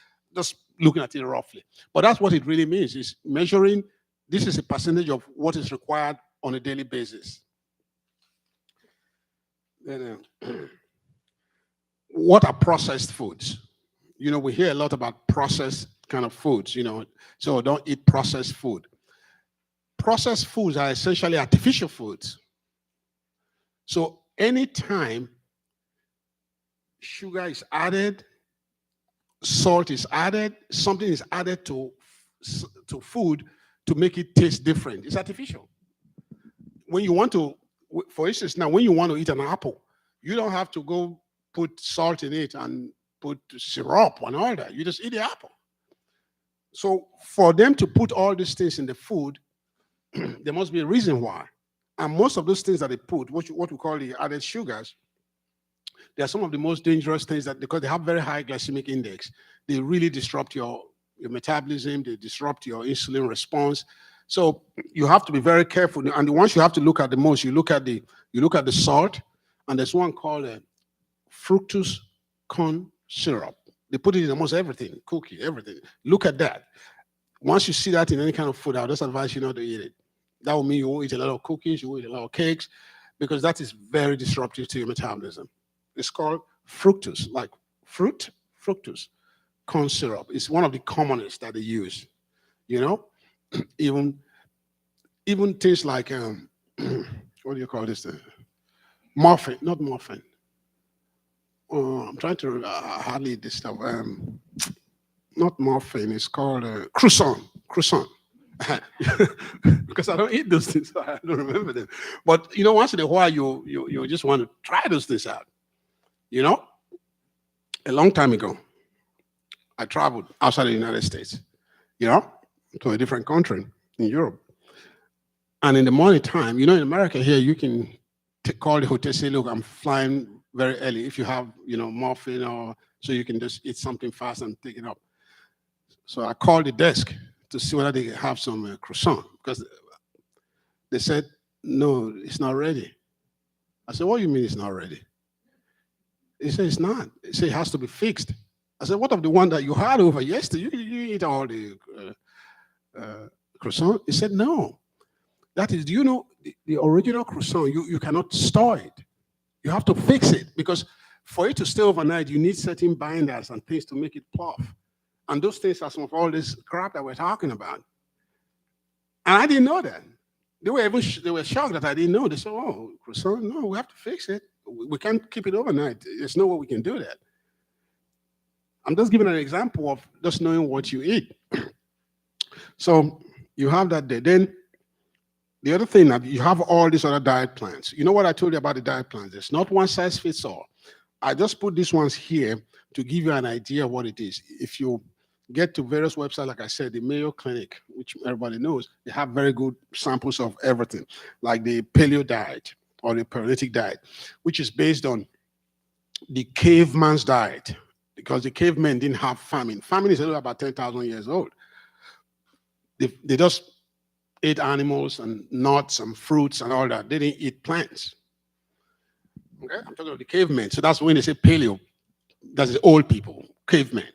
looking at it roughly. But that's what it really means, is measuring. This is a percentage of what is required on a daily basis. Then, what are processed foods? You know, we hear a lot about processed kind of foods, you know, so don't eat processed food. Processed foods are essentially artificial foods. So anytime sugar is added, salt is added, something is added to food to make it taste different, it's artificial. When you want to, for instance, now when you want to eat an apple, you don't have to go put salt in it and put syrup and all that. You just eat the apple. So for them to put all these things in the food, there must be a reason why. And most of those things that they put, what we call the added sugars, they are some of the most dangerous things, that because they have very high glycemic index, they really disrupt your metabolism, they disrupt your insulin response. So you have to be very careful. And the ones you have to look at the most, you look at the salt, and there's one called fructose corn syrup. They put it in almost everything, cookie, everything. Look at that. Once you see that in any kind of food, I'll just advise you not to eat it. That will mean you won't eat a lot of cookies, you won't eat a lot of cakes, because that is very disruptive to your metabolism. It's called fructose, like fructose corn syrup. It's one of the commonest that they use. You know, even things like what do you call this? Muffin, not muffin. I'm trying to hardly eat this stuff. Not muffin. It's called croissant. Because I don't eat those things, so I don't remember them. But you know, once in a while, you just want to try those things out. You know, a long time ago, I traveled outside the United States. You know, to a different country in Europe. And in the morning time, you know, in America here, you can call the hotel, say, look, I'm flying very early. If you have, you know, muffin, or so you can just eat something fast and take it up. So I called the desk to see whether they have some croissant, because they said, no, it's not ready. I said, what do you mean it's not ready? He said, it's not. He said, it has to be fixed. I said, what of the one that you had over yesterday? You eat all the croissant? He said, no. That is, do you know, the original croissant, you cannot store it. You have to fix it, because for it to stay overnight, you need certain binders and things to make it puff. And those things are some of all this crap that we're talking about. And I didn't know that. They were shocked that I didn't know. They said, oh, croissant, no, we have to fix it. We can't keep it overnight. There's no way we can do that. I'm just giving an example of just knowing what you eat. So you have that there. Then the other thing, that you have all these other diet plans. You know what I told you about the diet plans? It's not one size fits all. I just put these ones here to give you an idea of what it is. If you get to various websites, like I said, the Mayo Clinic, which everybody knows, they have very good samples of everything, like the paleo diet or the paralytic diet, which is based on the caveman's diet, because the cavemen didn't have famine. Famine is only about 10,000 years old. They just ate animals and nuts and fruits and all that. They didn't eat plants. Okay, I'm talking about the cavemen. So that's when they say paleo. That's the old people, cavemen.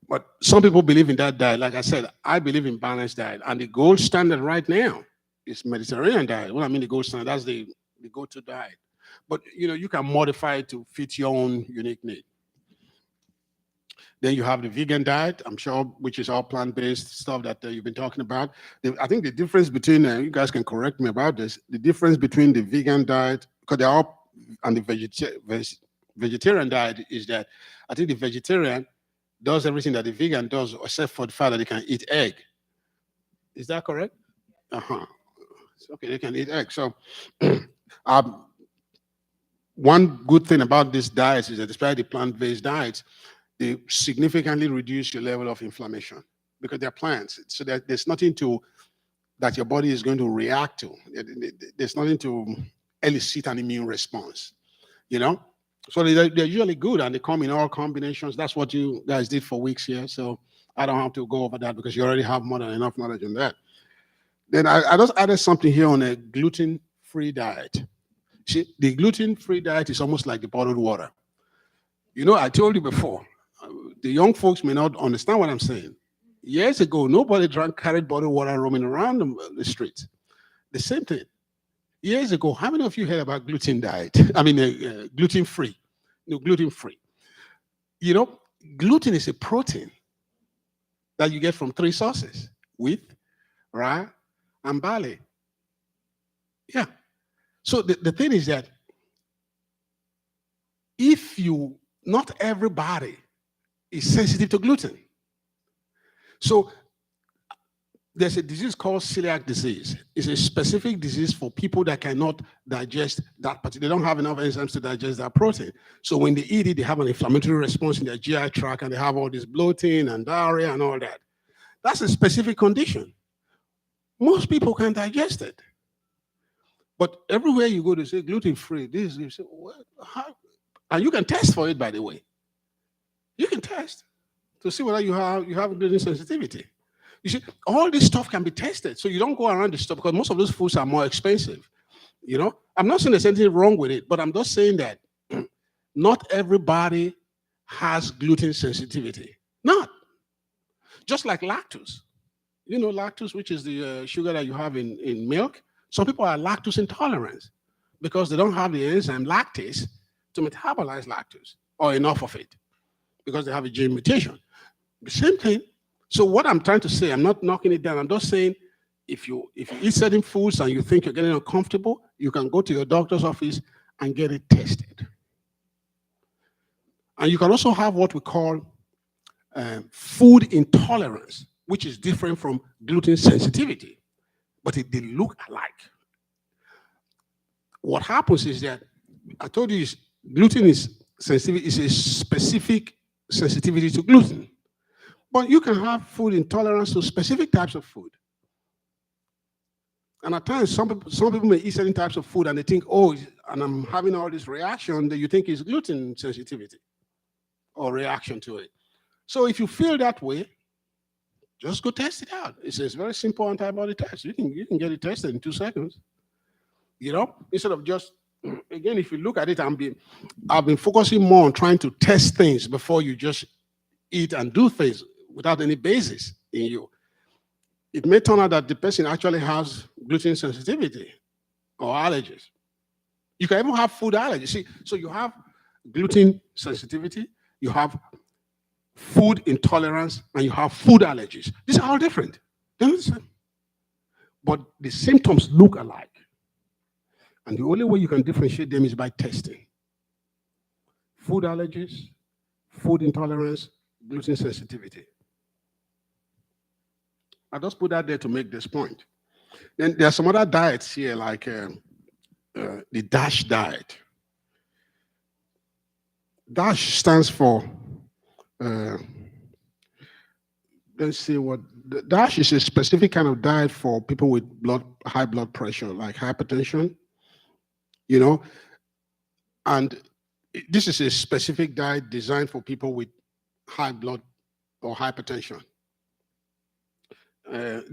But some people believe in that diet. Like I said, I believe in balanced diet. And the gold standard right now is Mediterranean diet. What I mean the gold standard, that's the go-to diet. But you know, you can modify it to fit your own unique need. Then you have the vegan diet, I'm sure, which is all plant-based stuff that you've been talking about. I think the difference between, you guys can correct me about this, the difference between the vegan diet, because they're all, and the vegetarian diet is that I think the vegetarian does everything that the vegan does, except for the fact that they can eat egg. Is that correct? Uh-huh. Okay, they can eat egg. So one good thing about this diet is that despite the plant-based diets, they significantly reduce your level of inflammation because they're plants. So there's nothing that your body is going to react to. There's nothing to elicit an immune response, you know? So they're usually good and they come in all combinations. That's what you guys did for weeks here. So I don't have to go over that because you already have more than enough knowledge on that. Then I just added something here on a gluten-free diet. See, the gluten-free diet is almost like the bottled water. You know, I told you before, the young folks may not understand what I'm saying. Years ago, nobody carried bottled water roaming around the streets. The same thing. Years ago, how many of you heard about gluten diet? I mean, gluten-free. No, gluten-free. You know, gluten is a protein that you get from 3 sources: wheat, rye, and barley. Yeah. So the thing is that not everybody is sensitive to gluten. So there's a disease called celiac disease. It's a specific disease for people that cannot digest that particular. They don't have enough enzymes to digest that protein. So when they eat it, they have an inflammatory response in their GI tract and they have all this bloating and diarrhea and all that. That's a specific condition. Most people can digest it. But everywhere you go, they say gluten-free. This, you say, what? How? And you can test for it, by the way. You can test to see whether you have gluten sensitivity. You see, all this stuff can be tested. So you don't go around this stuff because most of those foods are more expensive. You know, I'm not saying there's anything wrong with it, but I'm just saying that not everybody has gluten sensitivity. Not. Just like lactose. You know, lactose, which is the sugar that you have in milk. Some people are lactose intolerant because they don't have the enzyme lactase to metabolize lactose or enough of it because they have a gene mutation. The same thing. So what I'm trying to say, I'm not knocking it down. I'm just saying if you eat certain foods and you think you're getting uncomfortable, you can go to your doctor's office and get it tested. And you can also have what we call food intolerance, which is different from gluten sensitivity, but they look alike. What happens is that, I told you, gluten is sensitive, is a specific sensitivity to gluten. But you can have food intolerance to specific types of food. And at times, some people may eat certain types of food and they think, oh, and I'm having all this reaction that you think is gluten sensitivity or reaction to it. So if you feel that way, just go test it out. It's a very simple antibody test. You can get it tested in 2 seconds. You know, instead of just, again, if you look at it, I've been focusing more on trying to test things before you just eat and do things without any basis in you. It may turn out that the person actually has gluten sensitivity or allergies. You can even have food allergies. See, so you have gluten sensitivity, you have food intolerance, and you have food allergies. These are all different. They're not the same. But the symptoms look alike. And the only way you can differentiate them is by testing. Food allergies, food intolerance, gluten sensitivity. I just put that there to make this point. Then there are some other diets here, like the DASH diet. DASH stands for, let's see what, the DASH is a specific kind of diet for people with high blood pressure, like hypertension, you know, and this is a specific diet designed for people with high blood or hypertension.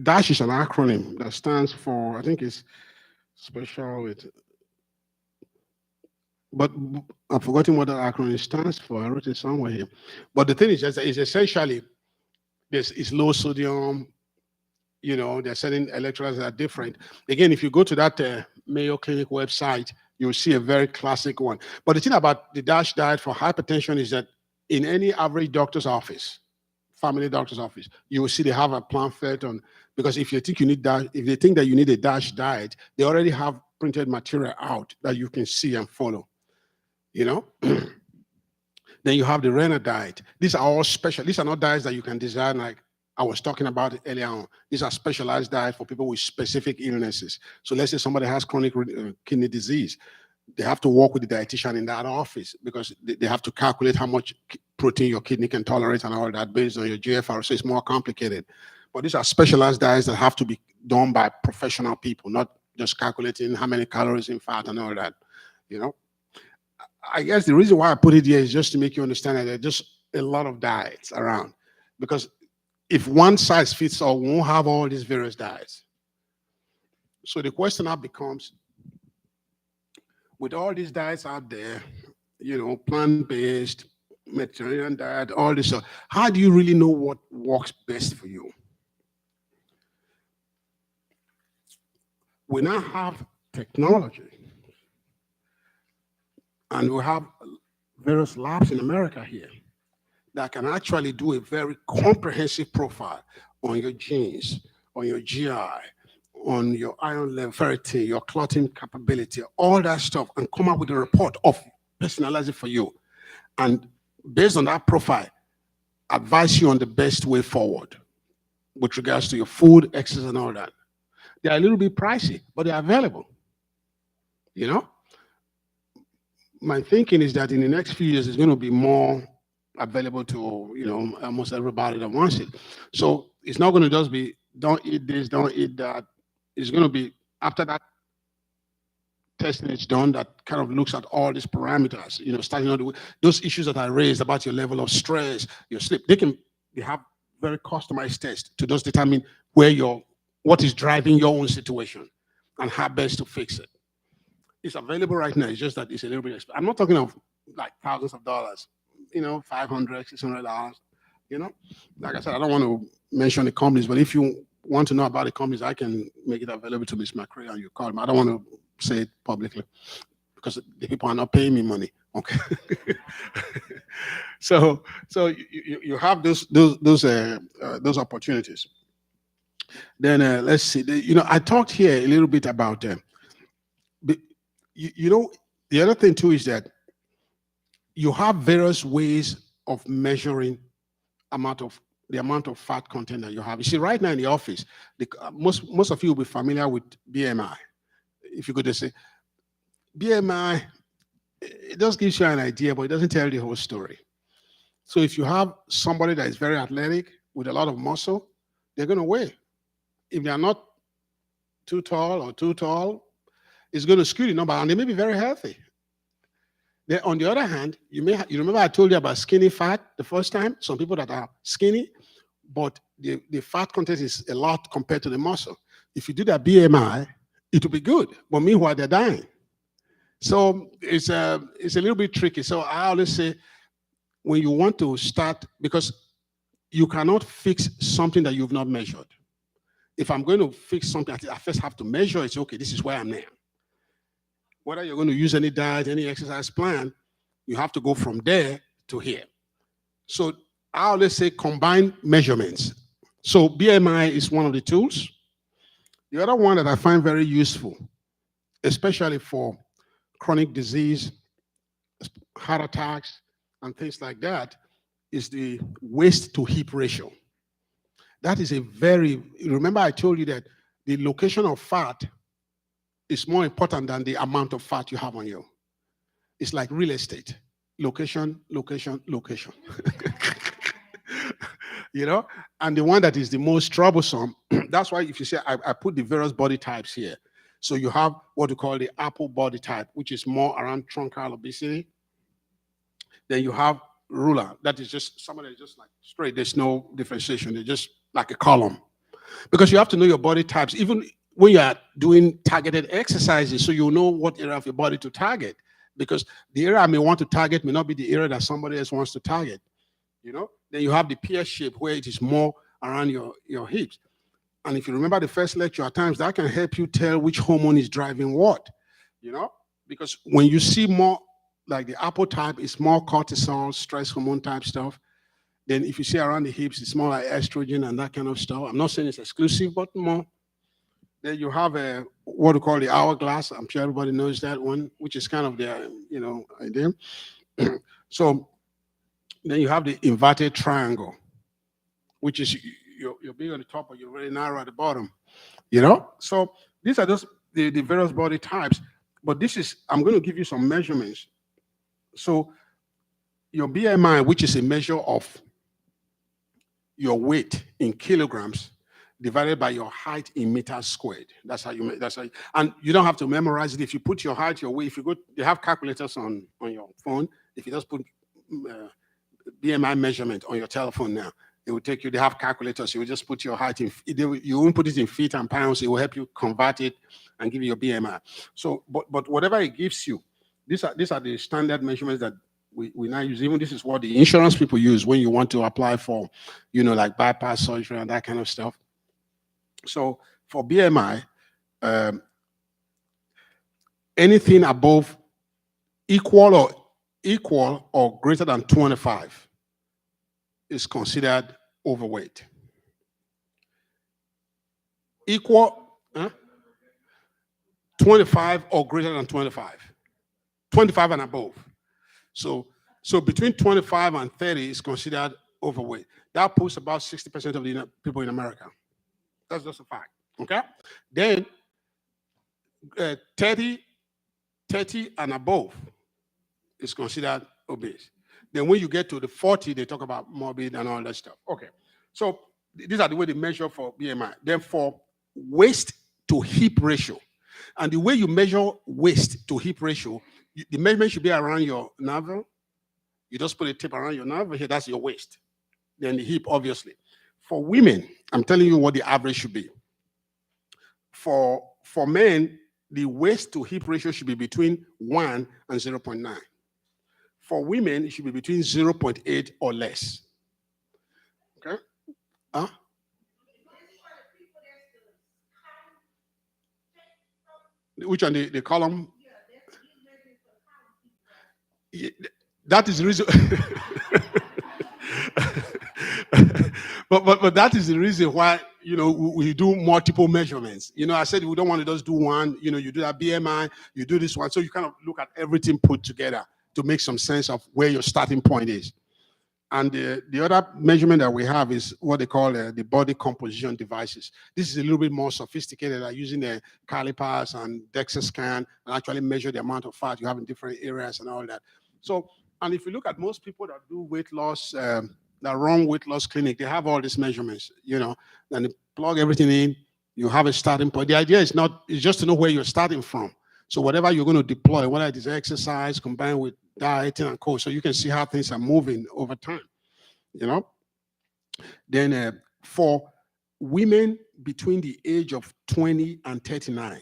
DASH is an acronym that stands for, I think it's special with, but I've forgotten what that acronym stands for. I wrote it somewhere here. But the thing is just, it's essentially, it's low sodium, you know, there are certain electrolytes that are different. Again, if you go to that Mayo Clinic website, you'll see a very classic one. But the thing about the DASH diet for hypertension is that in any average doctor's office, family doctor's office, you will see they have a pamphlet on, because if you think you need that, if they think that you need a DASH diet, they already have printed material out that you can see and follow, you know? Then you have the Renner diet. These are all special. These are not diets that you can design like I was talking about it earlier on. These are specialized diets for people with specific illnesses. So let's say somebody has chronic kidney disease. they have to work with the dietitian in that office because they have to calculate how much protein your kidney can tolerate and all that based on your GFR. So it's more complicated. But these are specialized diets that have to be done by professional people, not just calculating how many calories in fat and all that. You know, I guess the reason why I put it here is just to make you understand that there are just a lot of diets around. Because if one size fits all, we won't have all these various diets. So the question now becomes, with all these diets out there, you know, plant-based, Mediterranean diet, all this stuff, how do you really know what works best for you? We now have technology, and we have various labs in America here that can actually do a very comprehensive profile on your genes, on your GI, on your iron level, ferritin, your clotting capability, all that stuff, and come up with a report of personalizing for you. And based on that profile, advise you on the best way forward with regards to your food, exercise, and all that. They are a little bit pricey, but they're available. You know? My thinking is that in the next few years, it's going to be more available to, you know, almost everybody that wants it. So it's not going to just be, don't eat this, don't eat that. It's going to be, after that testing is done, that kind of looks at all these parameters, you know, starting on those issues that I raised about your level of stress, your sleep. They have very customized tests to just determine what is driving your own situation and how best to fix it. It's available right now. It's just that it's a little bit expensive. I'm not talking of like thousands of dollars, you know, $500, $600. You know, like I said, I don't want to mention the companies, but if you want to know about the companies, I can make it available to Ms. McCray and you call me. I don't want to say it publicly because the people are not paying me money. Okay. So you have those opportunities. Then let's see. You know, I talked here a little bit about you know, the other thing too is that you have various ways of measuring the amount of fat content that you have. You see, right now in the office, most of you will be familiar with BMI. If you could just say, BMI, it just gives you an idea, but it doesn't tell you the whole story. So if you have somebody that is very athletic with a lot of muscle, they're going to weigh. If they are not too tall or too tall, it's going to skew the number, and they may be very healthy. Then on the other hand, you remember I told you about skinny fat the first time? Some people that are skinny, but the fat content is a lot compared to the muscle. If you do that BMI, it will be good, but meanwhile they're dying. So it's a little bit tricky. So I always say, when you want to start, because you cannot fix something that you've not measured. If I'm going to fix something, I first have to measure it. Okay, this is where I'm now. Whether you're going to use any diet, any exercise plan, you have to go from there to here. So I always say combine measurements. So BMI is one of the tools. The other one that I find very useful, especially for chronic disease, heart attacks, and things like that, is the waist to hip ratio. That is remember I told you that the location of fat is more important than the amount of fat you have on you. It's like real estate. Location, location, location. You know? And the one that is the most troublesome, that's why if you see, I put the various body types here. So you have what we call the apple body type, which is more around truncal obesity. Then you have ruler. That is just somebody that's just like straight. There's no differentiation. They're just like a column. Because you have to know your body types, even when you are doing targeted exercises, so you know what area of your body to target. Because the area I may want to target may not be the area that somebody else wants to target. You know? Then you have the pear shape where it is more around your hips. And if you remember the first lecture, at times that can help you tell which hormone is driving what. You know? Because when you see more, like the apple type, it's more cortisol, stress hormone type stuff. Then if you see around the hips, it's more like estrogen and that kind of stuff. I'm not saying it's exclusive, but more. Then you have what we call the hourglass. I'm sure everybody knows that one, which is kind of their, you know, idea. So then you have the inverted triangle, which is you're big on the top, but you're very narrow at the bottom. You know? So these are just the various body types. But this is, I'm going to give you some measurements. So your BMI, which is a measure of your weight in kilograms divided by your height in meters squared. That's how you, and you don't have to memorize it. If you put your height, your weight, if you go, they have calculators on your phone. If you just put BMI measurement on your telephone now, it will take you, they have calculators. You will just put your height in, you won't put it in feet and pounds. It will help you convert it and give you your BMI. So, but whatever it gives you, these are the standard measurements that we now use. Even this is what the insurance people use when you want to apply for, like bypass surgery and that kind of stuff. So for BMI, anything above equal or greater than 25 is considered overweight. Equal, 25 or greater than 25. 25 and above. So between 25 and 30 is considered overweight. That puts about 60% of the people in America. That's just a fact. Okay? Then 30 and above is considered obese. Then when you get to the 40, they talk about morbid and all that stuff. Okay. So these are the way they measure for BMI. Then for waist to hip ratio. And the way you measure waist to hip ratio, the measurement should be around your navel. You just put a tape around your navel here, that's your waist. Then the hip, obviously. For women, I'm telling you what the average should be. For men, the waist to hip ratio should be between 1 and 0.9. For women, it should be between 0.8 or less. Okay? Which one? The column? Yeah, that is the reason. but that is the reason why we do multiple measurements. I said we don't want to just do one. You do that BMI, you do this one, so you kind of look at everything put together to make some sense of where your starting point is. And the other measurement that we have is what they call the body composition devices. This is a little bit more sophisticated. They're using the calipers and DEXA scan and actually measure the amount of fat you have in different areas and all that. So, and if you look at most people that do weight loss, that run weight loss clinic, they have all these measurements, and they plug everything in. You have a starting point. The idea is it's just to know where you're starting from. So whatever you're going to deploy, whether it is exercise combined with dieting and coach, so you can see how things are moving over time, Then for women between the age of 20 and 39,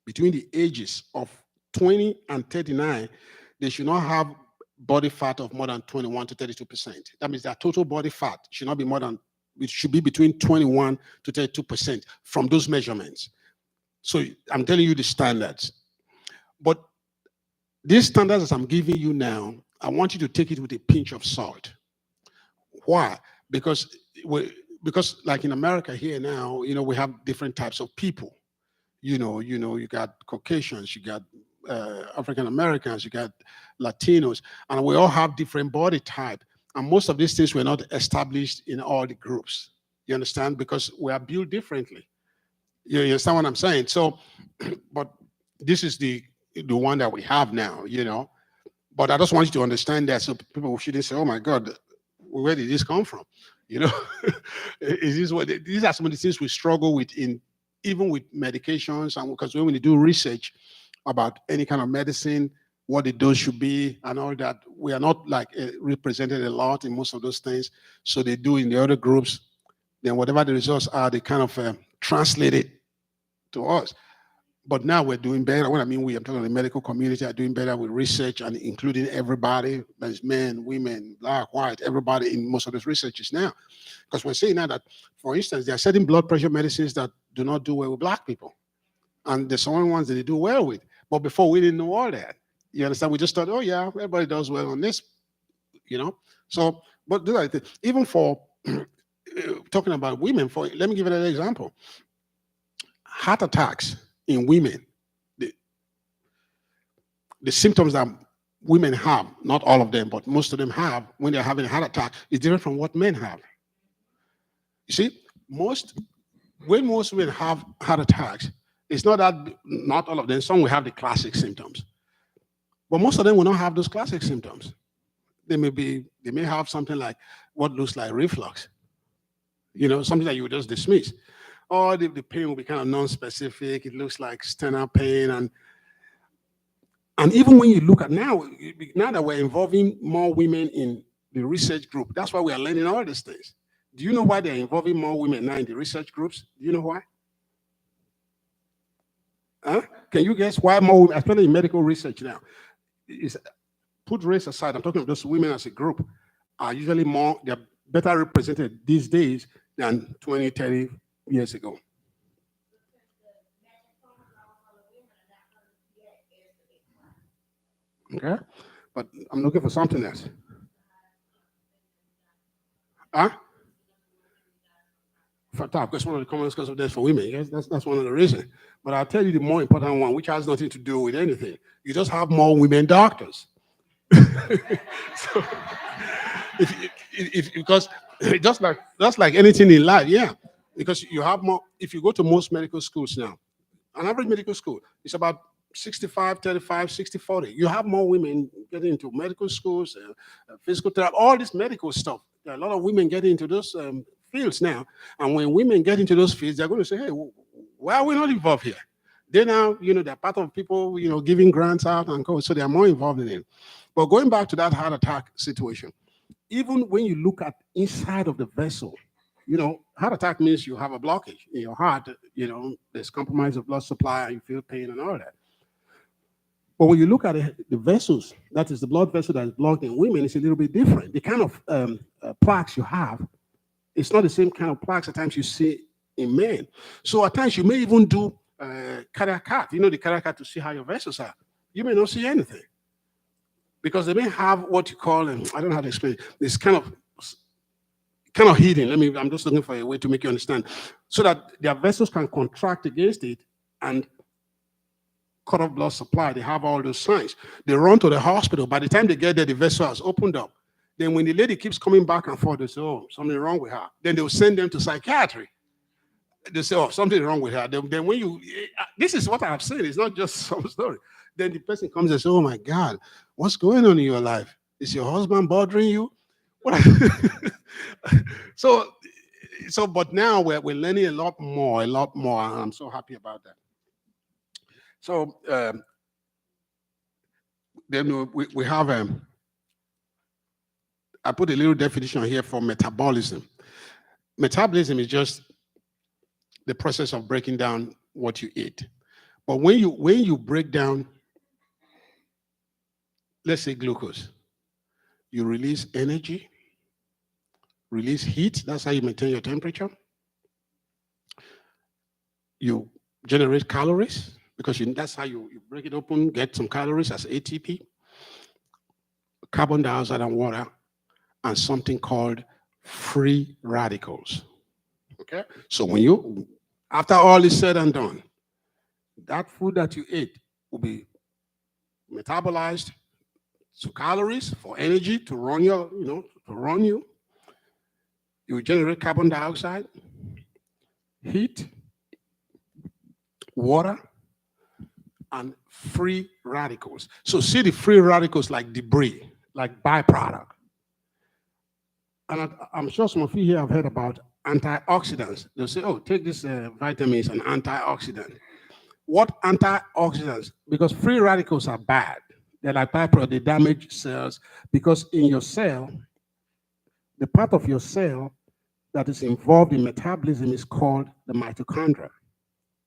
between the ages of 20 and 39, they should not have body fat of more than 21 to 32%. That means their total body fat should not be more than, it should be between 21 to 32% from those measurements. So I'm telling you the standards. But these standards that I'm giving you now, I want you to take it with a pinch of salt. Why? Because like in America here now, we have different types of people. You got Caucasians, you got African Americans, you got Latinos, and we all have different body type. And most of these things were not established in all the groups. You understand? Because we are built differently. You understand what I'm saying? So, but this is the one that we have now, But I just want you to understand that so people shouldn't say, oh my God, where did this come from? These are some of the things we struggle with even with medications, and because when we do research about any kind of medicine, what the dose should be and all that, we are not represented a lot in most of those things. So they do in the other groups. Then whatever the results are, they kind of translate it to us. But now we're doing better. What I mean, I'm talking about the medical community are doing better with research and including everybody, that's men, women, black, white, everybody in most of those researches now. Because we're saying now that, for instance, there are certain blood pressure medicines that do not do well with black people. And there's some ones that they do well with. But before, we didn't know all that. You understand? We just thought, oh yeah, everybody does well on this, So, but even for talking about women, let me give you an example. Heart attacks in women, the symptoms that women have, not all of them, but most of them have when they're having a heart attack, is different from what men have. You see, when most women have heart attacks, It's not that, not all of them. Some will have the classic symptoms. But most of them will not have those classic symptoms. They may have something like what looks like reflux. Something that you would just dismiss. Or the pain will be kind of non-specific. It looks like sternal pain. And even when you look at now that we're involving more women in the research group, that's why we are learning all these things. Do you know why they're involving more women now in the research groups? Do you know why? Huh? Can you guess why more women, especially in medical research now? Put race aside, I'm talking about those women as a group are usually they're better represented these days than 20, 30 years ago. Okay, but I'm looking for something else. Huh? For top, because one of the common causes of death for women. Yes, that's one of the reasons. But I'll tell you the more important one, which has nothing to do with anything. You just have more women doctors. So, because just like anything in life, yeah. Because you have more. If you go to most medical schools now, an average medical school is about 65, 35, 60, 40. You have more women getting into medical schools, physical therapy, all this medical stuff. There are a lot of women getting into those fields now. And when women get into those fields, they're going to say, hey, why are we not involved here? They now, they're part of people, giving grants out and so they are more involved in it. But going back to that heart attack situation, even when you look at inside of the vessel, heart attack means you have a blockage in your heart, there's compromise of blood supply, you feel pain and all that. But when you look at the vessels, that is the blood vessel that is blocked in women, it's a little bit different. The kind of plaques you have, it's not the same kind of plaques at times you see in men. So at times you may even do cardiac cath, the cardiac cath to see how your vessels are. You may not see anything. Because they may have what you call, I don't know how to explain it, this kind of heating. I'm just looking for a way to make you understand. So that their vessels can contract against it and cut off blood supply. They have all those signs. They run to the hospital. By the time they get there, the vessel has opened up. Then when the lady keeps coming back and forth, they say, oh, something wrong with her. Then they'll send them to psychiatry. They say, oh, something wrong with her. Then when this is what I've seen. It's not just some story. Then the person comes and says, oh my God, what's going on in your life? Is your husband bothering you? What? So, but now we're learning a lot more, and I'm so happy about that. So then we have, I put a little definition here for metabolism. Metabolism is just the process of breaking down what you eat. But when you break down, let's say glucose, you release energy, release heat. That's how you maintain your temperature. You generate calories because that's how you break it open, get some calories as ATP, carbon dioxide and water, and something called free radicals. Okay? So when after all is said and done, that food that you ate will be metabolized to calories for energy to run you. You will generate carbon dioxide, heat, water, and free radicals. So see the free radicals like debris, like byproduct. And I'm sure some of you here have heard about antioxidants. They'll say, oh, take this vitamins and antioxidant. What antioxidants? Because free radicals are bad. They're like byproduct, they damage cells because in your cell, the part of your cell that is involved in metabolism is called the mitochondria.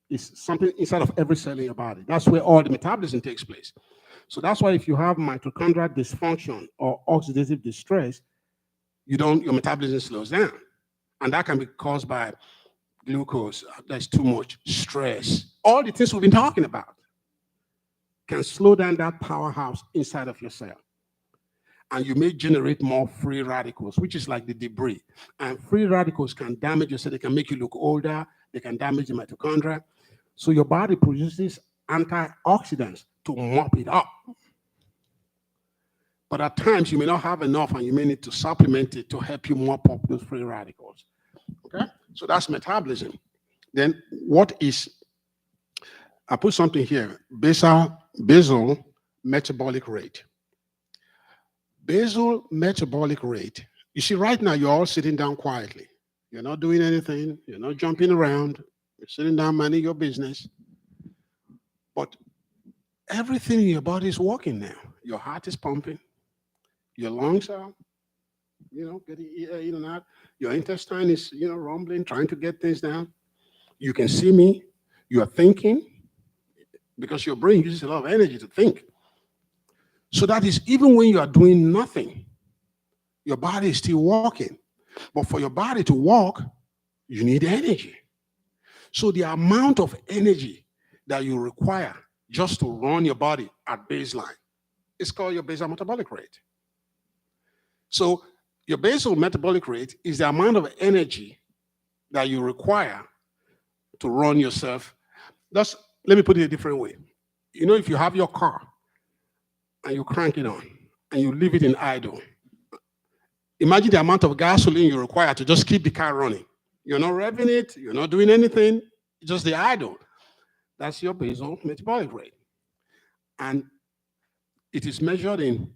It's something inside of every cell in your body. That's where all the metabolism takes place. So that's why if you have mitochondrial dysfunction or oxidative distress, your metabolism slows down. And that can be caused by glucose, there's too much stress. All the things we've been talking about can slow down that powerhouse inside of your cell. And you may generate more free radicals, which is like the debris. And free radicals can damage your cell. They can make you look older. They can damage the mitochondria. So your body produces antioxidants to mop it up. But at times, you may not have enough, and you may need to supplement it to help you mop up those free radicals. Okay? So that's metabolism. Then what is I put something here, basal metabolic rate. Basal metabolic rate. You see, right now, you're all sitting down quietly. You're not doing anything. You're not jumping around. You're sitting down, minding your business. But everything in your body is working now. Your heart is pumping. Your lungs are, getting air in and out. Your intestine is, rumbling, trying to get things down. You can see me. You are thinking because your brain uses a lot of energy to think. So that is even when you are doing nothing, your body is still walking. But for your body to walk, you need energy. So the amount of energy that you require just to run your body at baseline is called your basal metabolic rate. So your basal metabolic rate is the amount of energy that you require to run yourself. Let me put it a different way. If you have your car and you crank it on and you leave it in idle, imagine the amount of gasoline you require to just keep the car running. You're not revving it, you're not doing anything, just the idle. That's your basal metabolic rate. And it is measured in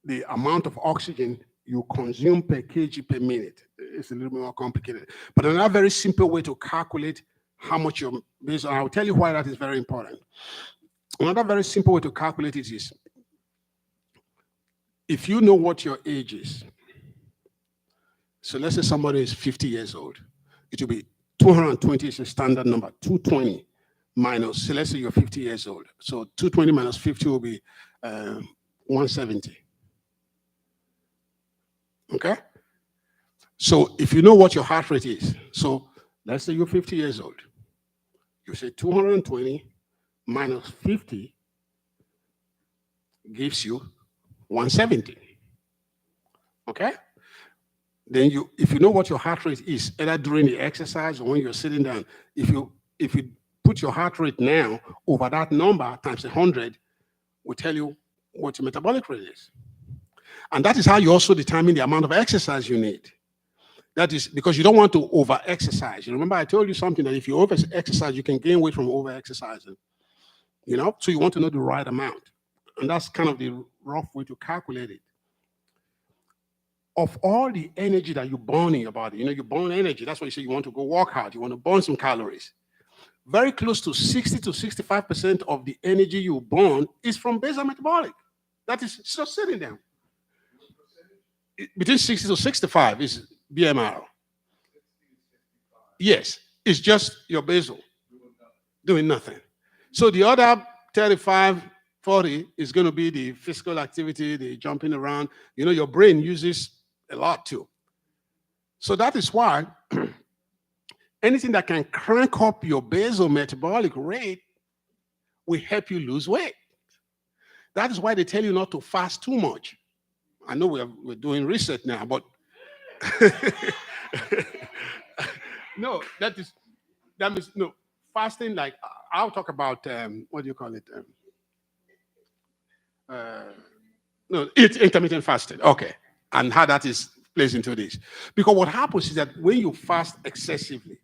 the amount of oxygen you consume per kg per minute. It's a little bit more complicated. But another very simple way to calculate how much your basal, I'll tell you why that is very important. Another very simple way to calculate it is, if you know what your age is, so let's say somebody is 50 years old, it will be 220 is a standard number, 220 minus, so let's say you're 50 years old. So 220 minus 50 will be 170. Okay? So if you know what your heart rate is, so let's say you're 50 years old, you say 220 minus 50 gives you 170. Okay? Then if you know what your heart rate is, either during the exercise or when you're sitting down, if you put your heart rate now over that number times 100, will tell you what your metabolic rate is. And that is how you also determine the amount of exercise you need. That is because you don't want to over-exercise. You remember I told you something that if you over-exercise, you can gain weight from over-exercising. So you want to know the right amount. And that's kind of the rough way to calculate it. Of all the energy that you burn in your body, you burn energy. That's why you say you want to go work out. You want to burn some calories. Very close to 60 to 65% of the energy you burn is from basal metabolic. That is just sitting down. Between 60 to 65 is BMR. Yes, it's just your basal doing nothing. So the other 35, 40 is going to be the physical activity, the jumping around. Your brain uses a lot too. So that is why anything that can crank up your basal metabolic rate will help you lose weight. That is why they tell you not to fast too much. I know we're doing research now, but no, that means no fasting. Like I'll talk about what do you call it? No, it's intermittent fasting. Okay, and how that is plays into this. Because what happens is that when you fast excessively,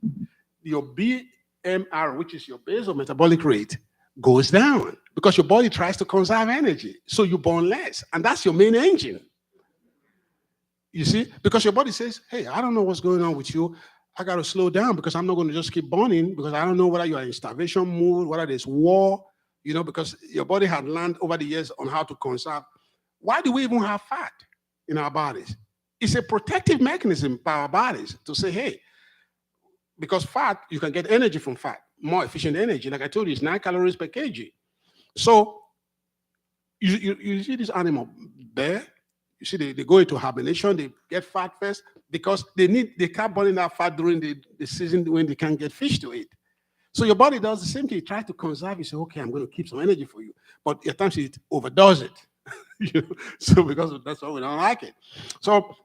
your BMR, which is your basal metabolic rate, goes down because your body tries to conserve energy. So you burn less. And that's your main engine. You see? Because your body says, hey, I don't know what's going on with you. I got to slow down because I'm not going to just keep burning because I don't know whether you're in starvation mood, whether there's war, because your body had learned over the years on how to conserve. Why do we even have fat in our bodies? It's a protective mechanism by our bodies to say, hey, because fat, you can get energy from fat, more efficient energy. Like I told you, it's 9 calories per kg. So you see this animal, bear, you see they go into hibernation, they get fat first because they can't burn that fat during the season when they can't get fish to eat. So your body does the same thing. You try to conserve. You say, okay, I'm going to keep some energy for you. But at times it overdoes it. So because that's why we don't like it. So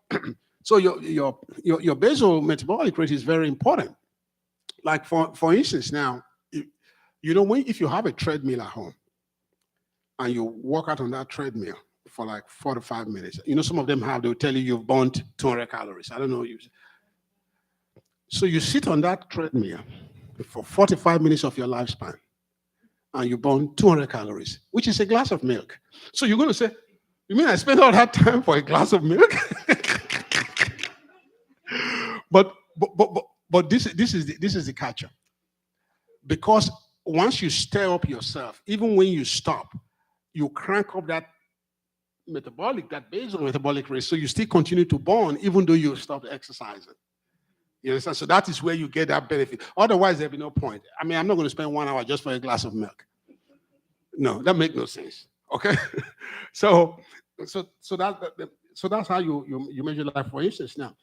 your basal metabolic rate is very important. Like for instance, now, if you have a treadmill at home and you walk out on that treadmill for like 4 to 5 minutes, some of them they'll tell you you've burnt 200 calories. I don't know. So you sit on that treadmill for 45 minutes of your lifespan. and you burn 200 calories, which is a glass of milk. So you're going to say, you mean I spent all that time for a glass of milk? but this is the catcher. Because once you stir up yourself, even when you stop, you crank up that basal metabolic rate, so you still continue to burn even though you stop exercising. You understand? So that is where you get that benefit. Otherwise, there'll be no point. I mean, I'm not going to spend 1 hour just for a glass of milk. No, that makes no sense. Okay, so that's how you measure life. For instance, now,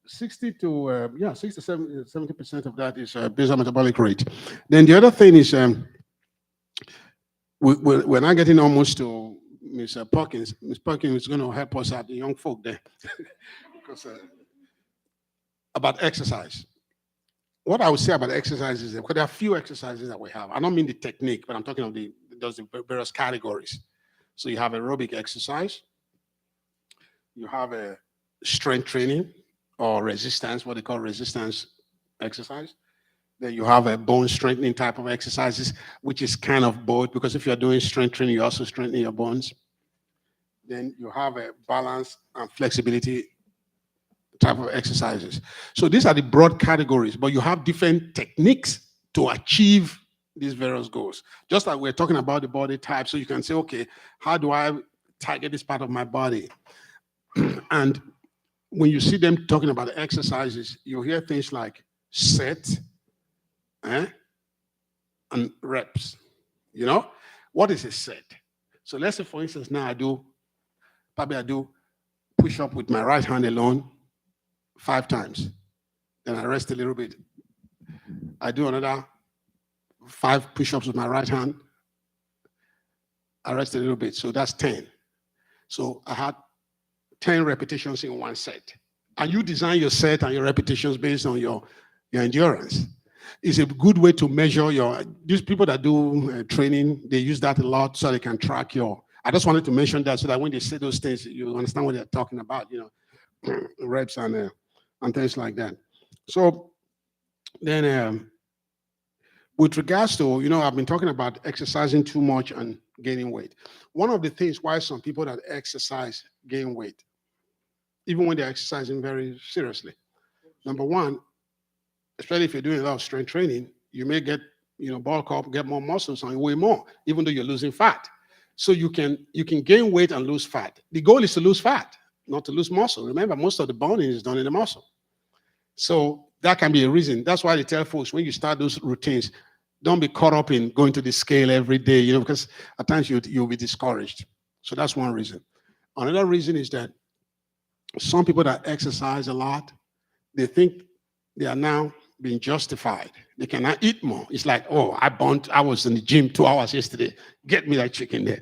60 to 70% of that is basal metabolic rate. Then the other thing is we're not getting almost to Ms. Perkins. Ms. Perkins is going to help us out, the young folk there, because about exercise. What I would say about exercise is that there are a few exercises that we have. I don't mean the technique, but I'm talking of the various categories. So you have aerobic exercise, you have a strength training or resistance, what they call resistance exercise. Then you have a bone strengthening type of exercises, which is kind of both, because if you're doing strength training, you also strengthen your bones. Then you have a balance and flexibility type of exercises. So these are the broad categories, but you have different techniques to achieve these various goals. Just like we're talking about the body type, so you can say, okay, how do I target this part of my body? And when you see them talking about the exercises, you hear things like set, and reps. You know, what is a set? So let's say, for instance, now I do push up with my right hand alone 5 times. Then I rest a little bit. I do another 5 push-ups with my right hand. I rest a little bit. So that's 10. So I had 10 repetitions in one set. And you design your set and your repetitions based on your endurance. It's a good way to measure these people that do training, they use that a lot so they can track I just wanted to mention that so that when they say those things, you understand what they're talking about, reps and things like that. So then with regards to, I've been talking about exercising too much and gaining weight. One of the things why some people that exercise gain weight, even when they're exercising very seriously. Number one, especially if you're doing a lot of strength training, you may get, bulk up, get more muscles and weigh more, even though you're losing fat. So you can gain weight and lose fat. The goal is to lose fat, not to lose muscle. Remember, most of the burning is done in the muscle. So that can be a reason. That's why they tell folks when you start those routines, don't be caught up in going to the scale every day, because at times you'll be discouraged. So that's one reason. Another reason is that some people that exercise a lot, they think they are now being justified. They cannot eat more. It's like, oh, I was in the gym 2 hours yesterday. Get me that chicken there,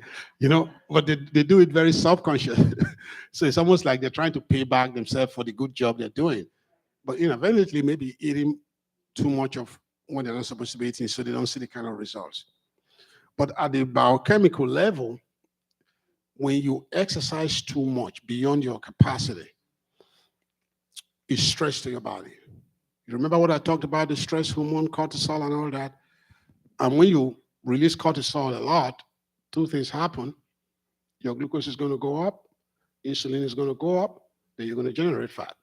But they do it very subconscious. So it's almost like they're trying to pay back themselves for the good job they're doing. But eventually maybe eating too much of what they're not supposed to be eating, so they don't see the kind of results. But at the biochemical level, when you exercise too much beyond your capacity, it's stress to your body. You remember what I talked about, the stress hormone, cortisol and all that? And when you release cortisol a lot, 2 things happen. Your glucose is going to go up, insulin is going to go up, then you're going to generate fat.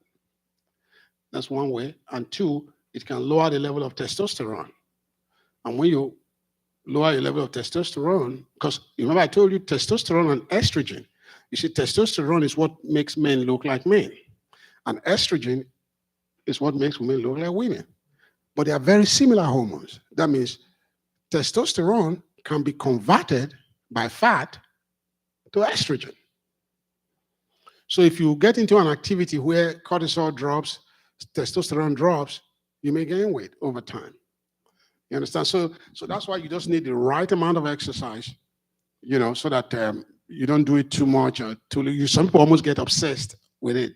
That's one way. And 2, it can lower the level of testosterone. And when you lower your level of testosterone, because remember I told you testosterone and estrogen. You see, testosterone is what makes men look like men. And estrogen is what makes women look like women. But they are very similar hormones. That means testosterone can be converted by fat to estrogen. So if you get into an activity where cortisol drops, testosterone drops, you may gain weight over time. You understand? So that's why you just need the right amount of exercise, so that you don't do it too much. Some people almost get obsessed with it,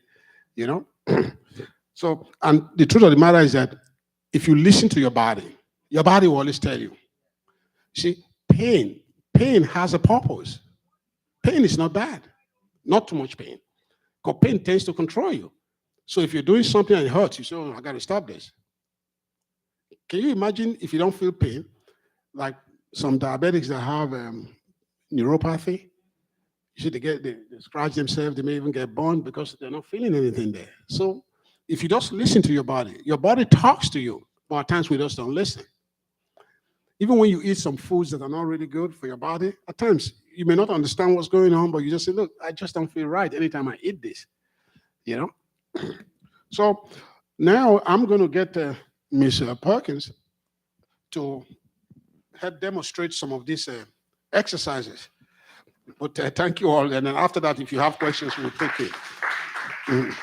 So, and the truth of the matter is that if you listen to your body will always tell you. See, pain has a purpose. Pain is not bad, not too much pain. Because pain tends to control you. So if you're doing something and it hurts, you say, oh, I got to stop this. Can you imagine if you don't feel pain? like some diabetics that have neuropathy. You see, they scratch themselves, they may even get burned because they're not feeling anything there. So if you just listen to your body talks to you, but at times we just don't listen. Even when you eat some foods that are not really good for your body, at times you may not understand what's going on, but you just say, look, I just don't feel right anytime I eat this, you know? So now I'm going to get Ms. Perkins to help demonstrate some of these exercises. But thank you all. And then after that, if you have questions, we'll take it. Mm.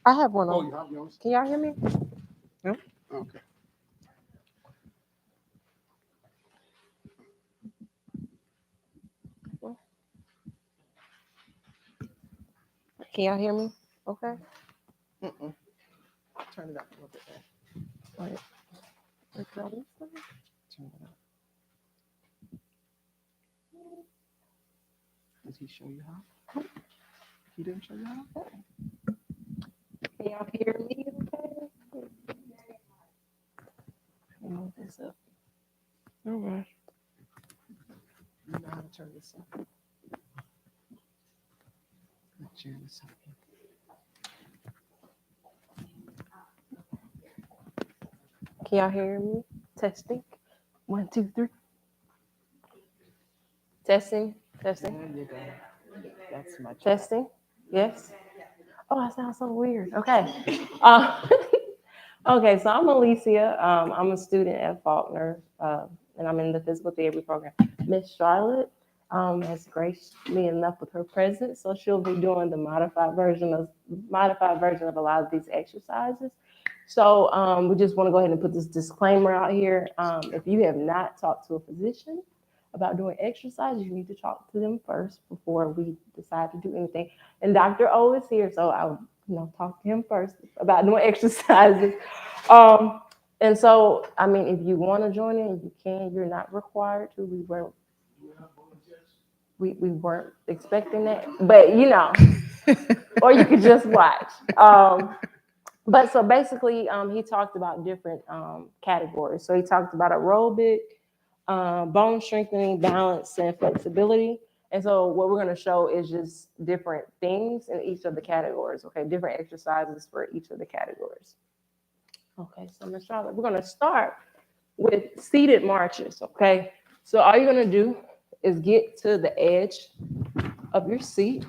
I have one Oh, on. you have yours? Can y'all hear me? No? Okay. Can y'all hear me? Okay. Turn it up a little bit. Wait. Turn it up. Did he show you how? He didn't show you how? Can y'all hear me? Okay. Let me move this up. All right. You know how to turn this up. Janice, Can y'all hear me? Testing. 1, 2, 3. Testing. Testing. there you go. That's much. Testing. Yes. Oh, that sounds so weird. Okay. Okay, so I'm Alicia. I'm a student at Faulkner, and I'm in the physical therapy program. Miss Charlotte has graced me enough with her presence, so she'll be doing the modified version of a lot of these exercises. So we just want to go ahead and put this disclaimer out here. If you have not talked to a physician about doing exercise, you need to talk to them first before we decide to do anything. And Dr. O is here, so I'll talk to him first about doing exercises. And so, I mean, if you want to join in, you can. You're not required to. We weren't expecting that, but or you could just watch. But so basically, he talked about different categories. So he talked about aerobic, bone strengthening, balance, and flexibility. And so what we're going to show is just different things in each of the categories. Okay, different exercises for each of the categories. Okay, so Ms. Charlotte, we're going to start with seated marches. Okay, so all you're going to do is get to the edge of your seat.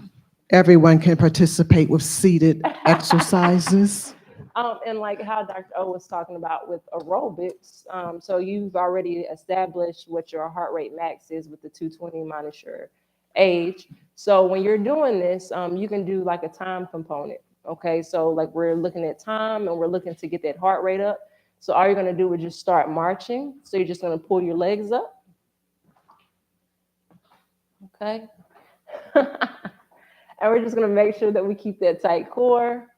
Everyone can participate with seated exercises. And like how Dr. O was talking about with aerobics, so you've already established what your heart rate max is with the 220 minus your age. So when you're doing this, you can do like a time component. Okay, so like we're looking at time and we're looking to get that heart rate up. So all you're going to do is just start marching. So you're just going to pull your legs up. Okay. And we're just going to make sure that we keep that tight core.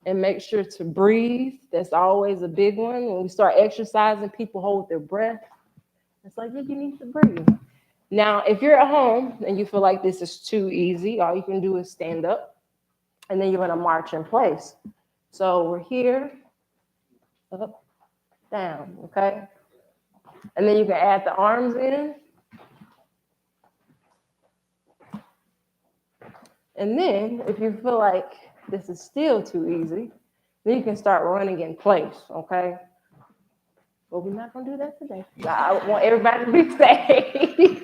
And make sure to breathe. That's always a big one. When we start exercising, people hold their breath. It's like, yeah, you need to breathe. Now, if you're at home and you feel like this is too easy, all you can do is stand up, and then you're going to march in place. So we're here, up, down, okay? And then you can add the arms in. And then if you feel like this is still too easy, then you can start running in place, okay? But we're not gonna do that today. I want everybody to be safe.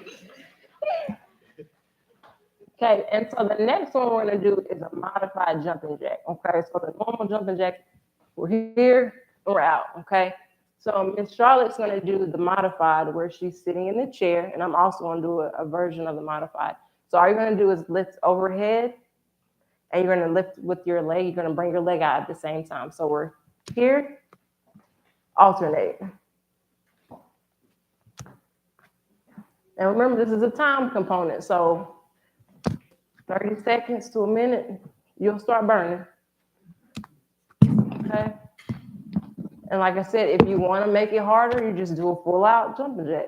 Okay, and so the next one we're gonna do is a modified jumping jack, okay? So the normal jumping jack, we're here, we're out, okay? So Miss Charlotte's gonna do the modified where she's sitting in the chair, and I'm also gonna do a version of the modified. So all you're gonna do is lift overhead, and you're gonna lift with your leg, you're gonna bring your leg out at the same time. So we're here, alternate. And remember, this is a time component, so 30 seconds to a minute, you'll start burning. Okay? And like I said, if you want to make it harder, you just do a full out jumping jack.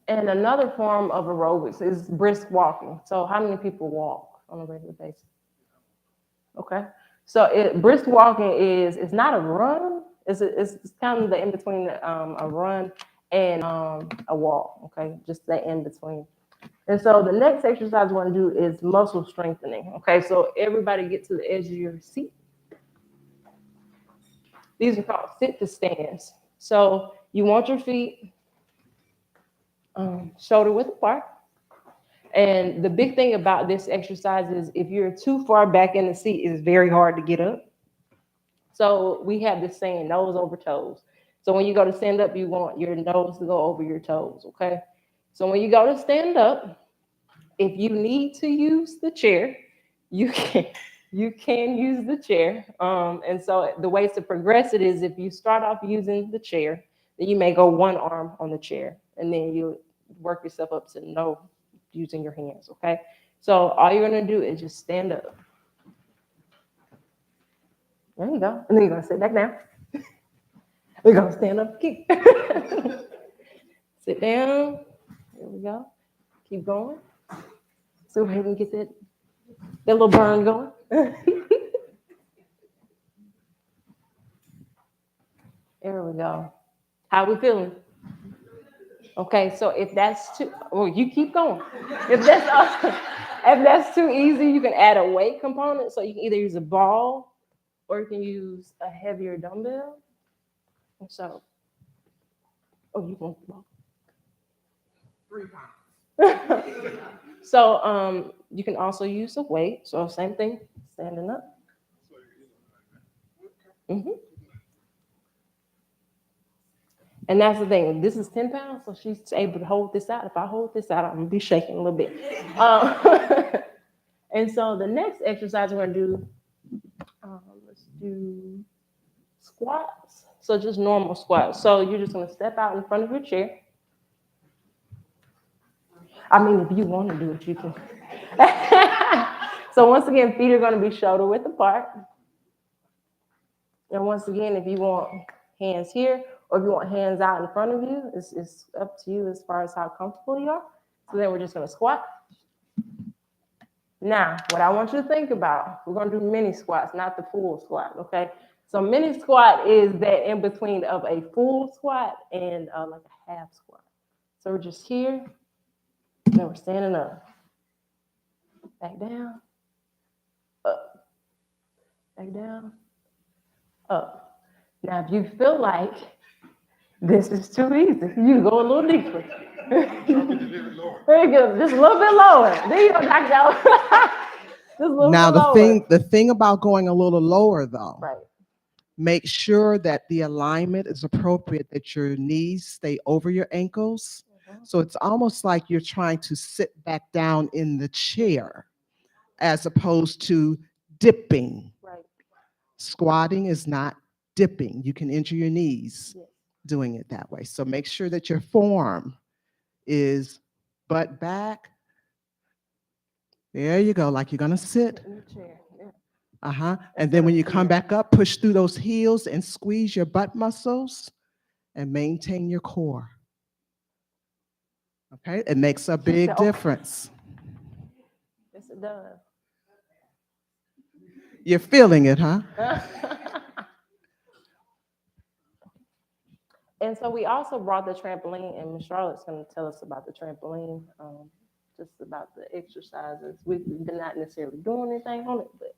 And another form of aerobics is brisk walking. So how many people walk on a regular basis? Okay. So brisk walking it's not a run. It's kind of the in between a run and a walk. Okay, just the in between. And so the next exercise we're going to do is muscle strengthening. Okay, so everybody get to the edge of your seat. These are called sit to stands. So you want your feet shoulder width apart. And the big thing about this exercise is if you're too far back in the seat, it's very hard to get up. So we have this saying, nose over toes. So when you go to stand up, you want your nose to go over your toes, okay? So when you go to stand up, if you need to use the chair, you can use the chair. And so the way to progress it is if you start off using the chair, then you may go one arm on the chair, and then you work yourself up to no using your hands, okay? So all you're gonna do is just stand up. There you go. And then you're gonna sit back down. We're gonna stand up, keep. Sit down. There we go. Keep going. So we can get that little burn going. There we go. How we feeling? Okay, so if that's too, well, you keep going. If that's too easy, you can add a weight component. So you can either use a ball or you can use a heavier dumbbell. So, you want the ball? 3 pounds. So you can also use a weight. So same thing, standing up. Mm-hmm. And that's the thing. This is 10 pounds, so she's able to hold this out. If I hold this out, I'm gonna be shaking a little bit. And so the next exercise we're gonna do, let's do squats. So just normal squats. So you're just gonna step out in front of your chair. I mean, if you want to do it, you can. So once again, feet are gonna be shoulder width apart. And once again, if you want hands here, or if you want hands out in front of you, it's up to you as far as how comfortable you are. So then we're just gonna squat. Now, what I want you to think about, we're gonna do mini squats, not the full squat, okay? So mini squat is that in between of a full squat and like a half squat. So we're just here, then we're standing up. Back down, up, back down, up. Now, if you feel like this is too easy, you go a little deeper. Very good. Just a little bit lower. There you go, Dr. Now, the thing about going a little lower, though, right. Make sure that the alignment is appropriate, that your knees stay over your ankles. So it's almost like you're trying to sit back down in the chair as opposed to dipping. Right. Squatting is not dipping. You can injure your knees Yes. doing it that way. So make sure that your form is butt back. There you go, like you're gonna sit. In the chair. Yeah. And then when you come back up, push through those heels and squeeze your butt muscles and maintain your core. Okay, it makes a big difference. Yes, it does. You're feeling it, huh? And so we also brought the trampoline, and Ms. Charlotte's going to tell us about the trampoline, just about the exercises. We've been not necessarily doing anything on it, but.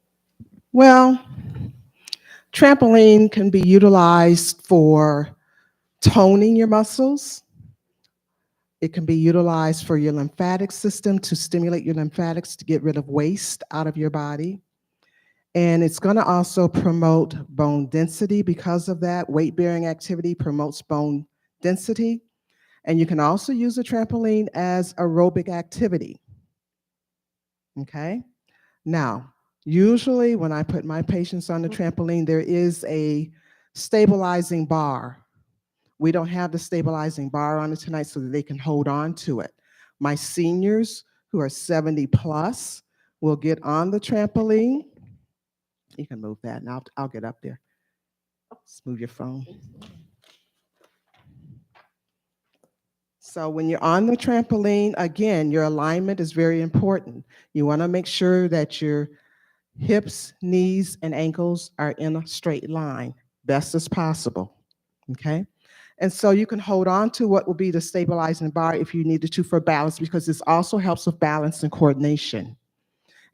Well, trampoline can be utilized for toning your muscles. It can be utilized for your lymphatic system to stimulate your lymphatics to get rid of waste out of your body. And it's going to also promote bone density because of that. Weight-bearing activity promotes bone density. And you can also use a trampoline as aerobic activity. Okay? Now, usually when I put my patients on the trampoline, there is a stabilizing bar. We don't have the stabilizing bar on it tonight so that they can hold on to it. My seniors who are 70 plus will get on the trampoline. You can move that, and I'll get up there. Just move your phone. So when you're on the trampoline, again, your alignment is very important. You want to make sure that your Hips, knees, and ankles are in a straight line, best as possible, okay? And so you can hold on to what will be the stabilizing bar if you needed to for balance, because this also helps with balance and coordination.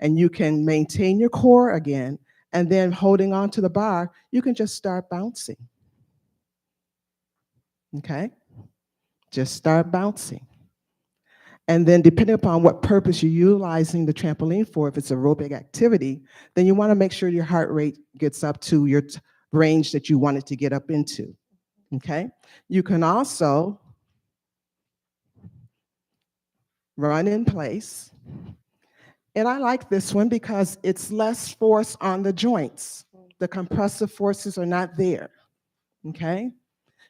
And you can maintain your core again, and then holding on to the bar, you can just start bouncing, okay? Just start bouncing. And then depending upon what purpose you're utilizing the trampoline for, if it's aerobic activity, then you want to make sure your heart rate gets up to your range that you want it to get up into, okay? You can also run in place. And I like this one because it's less force on the joints. The compressive forces are not there, okay?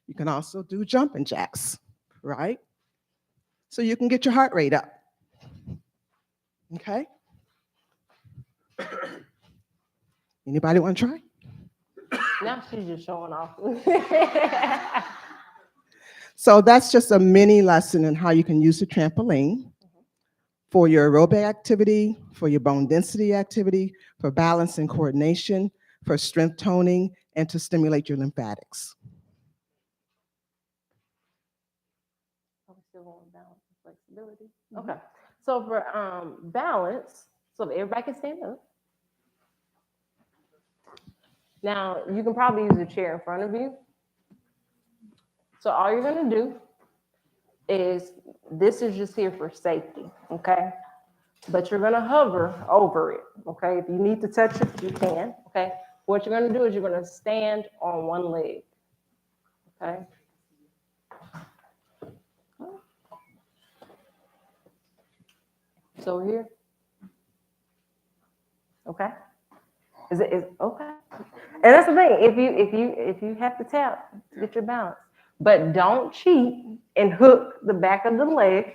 You can also do jumping jacks, right? So you can get your heart rate up. Okay? Anybody want to try? Now she's just showing off. So that's just a mini lesson in how you can use the trampoline for your aerobic activity, for your bone density activity, for balance and coordination, for strength toning, and to stimulate your lymphatics. Still want balance and flexibility. Okay. So for balance, so everybody can stand up. Now you can probably use a chair in front of you. So all you're gonna do is, this is just here for safety, okay? But you're gonna hover over it, okay? If you need to touch it, you can, okay? What you're gonna do is you're gonna stand on one leg, okay? So here, okay? Is okay? And that's the thing. If you have to tap to get your balance, but don't cheat and hook the back of the leg,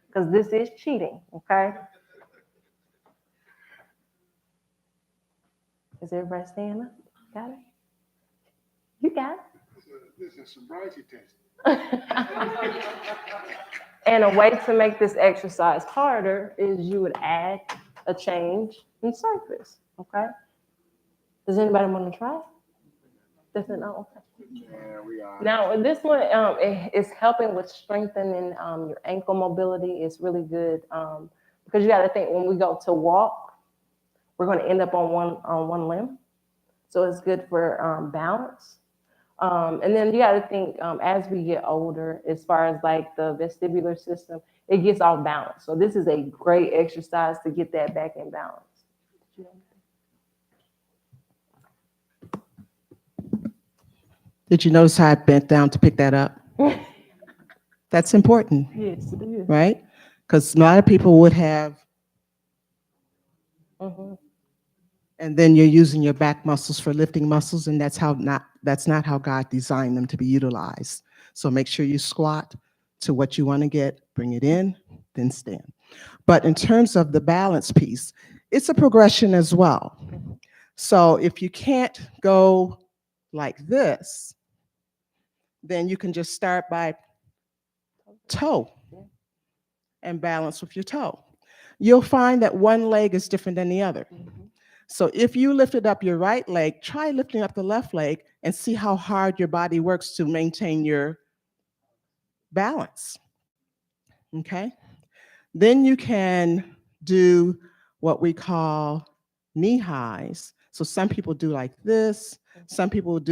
because this is cheating. Okay? Is everybody standing up? Got it? You got it. This is a sobriety test. And a way to make this exercise harder is you would add a change in surface. Okay? Does anybody want to try? Doesn't know. Okay. Yeah, we are. Now this one is helping with strengthening your ankle mobility. It's really good because you got to think, when we go to walk, we're going to end up on one limb, so it's good for balance. And then you got to think, as we get older, as far as like the vestibular system, it gets off balance. So this is a great exercise to get that back in balance. Did you notice how I bent down to pick that up? That's important. Yes, it is. Right? Because a lot of people would have, and then you're using your back muscles for lifting muscles, and that's not how God designed them to be utilized. So make sure you squat to what you want to get, bring it in, then stand. But in terms of the balance piece, it's a progression as well. So if you can't go like this, then you can just start by toe and balance with your toe. You'll find that one leg is different than the other. So if you lifted up your right leg, try lifting up the left leg and see how hard your body works to maintain your balance. Okay? Then you can do what we call knee highs. So some people do like this, some people do.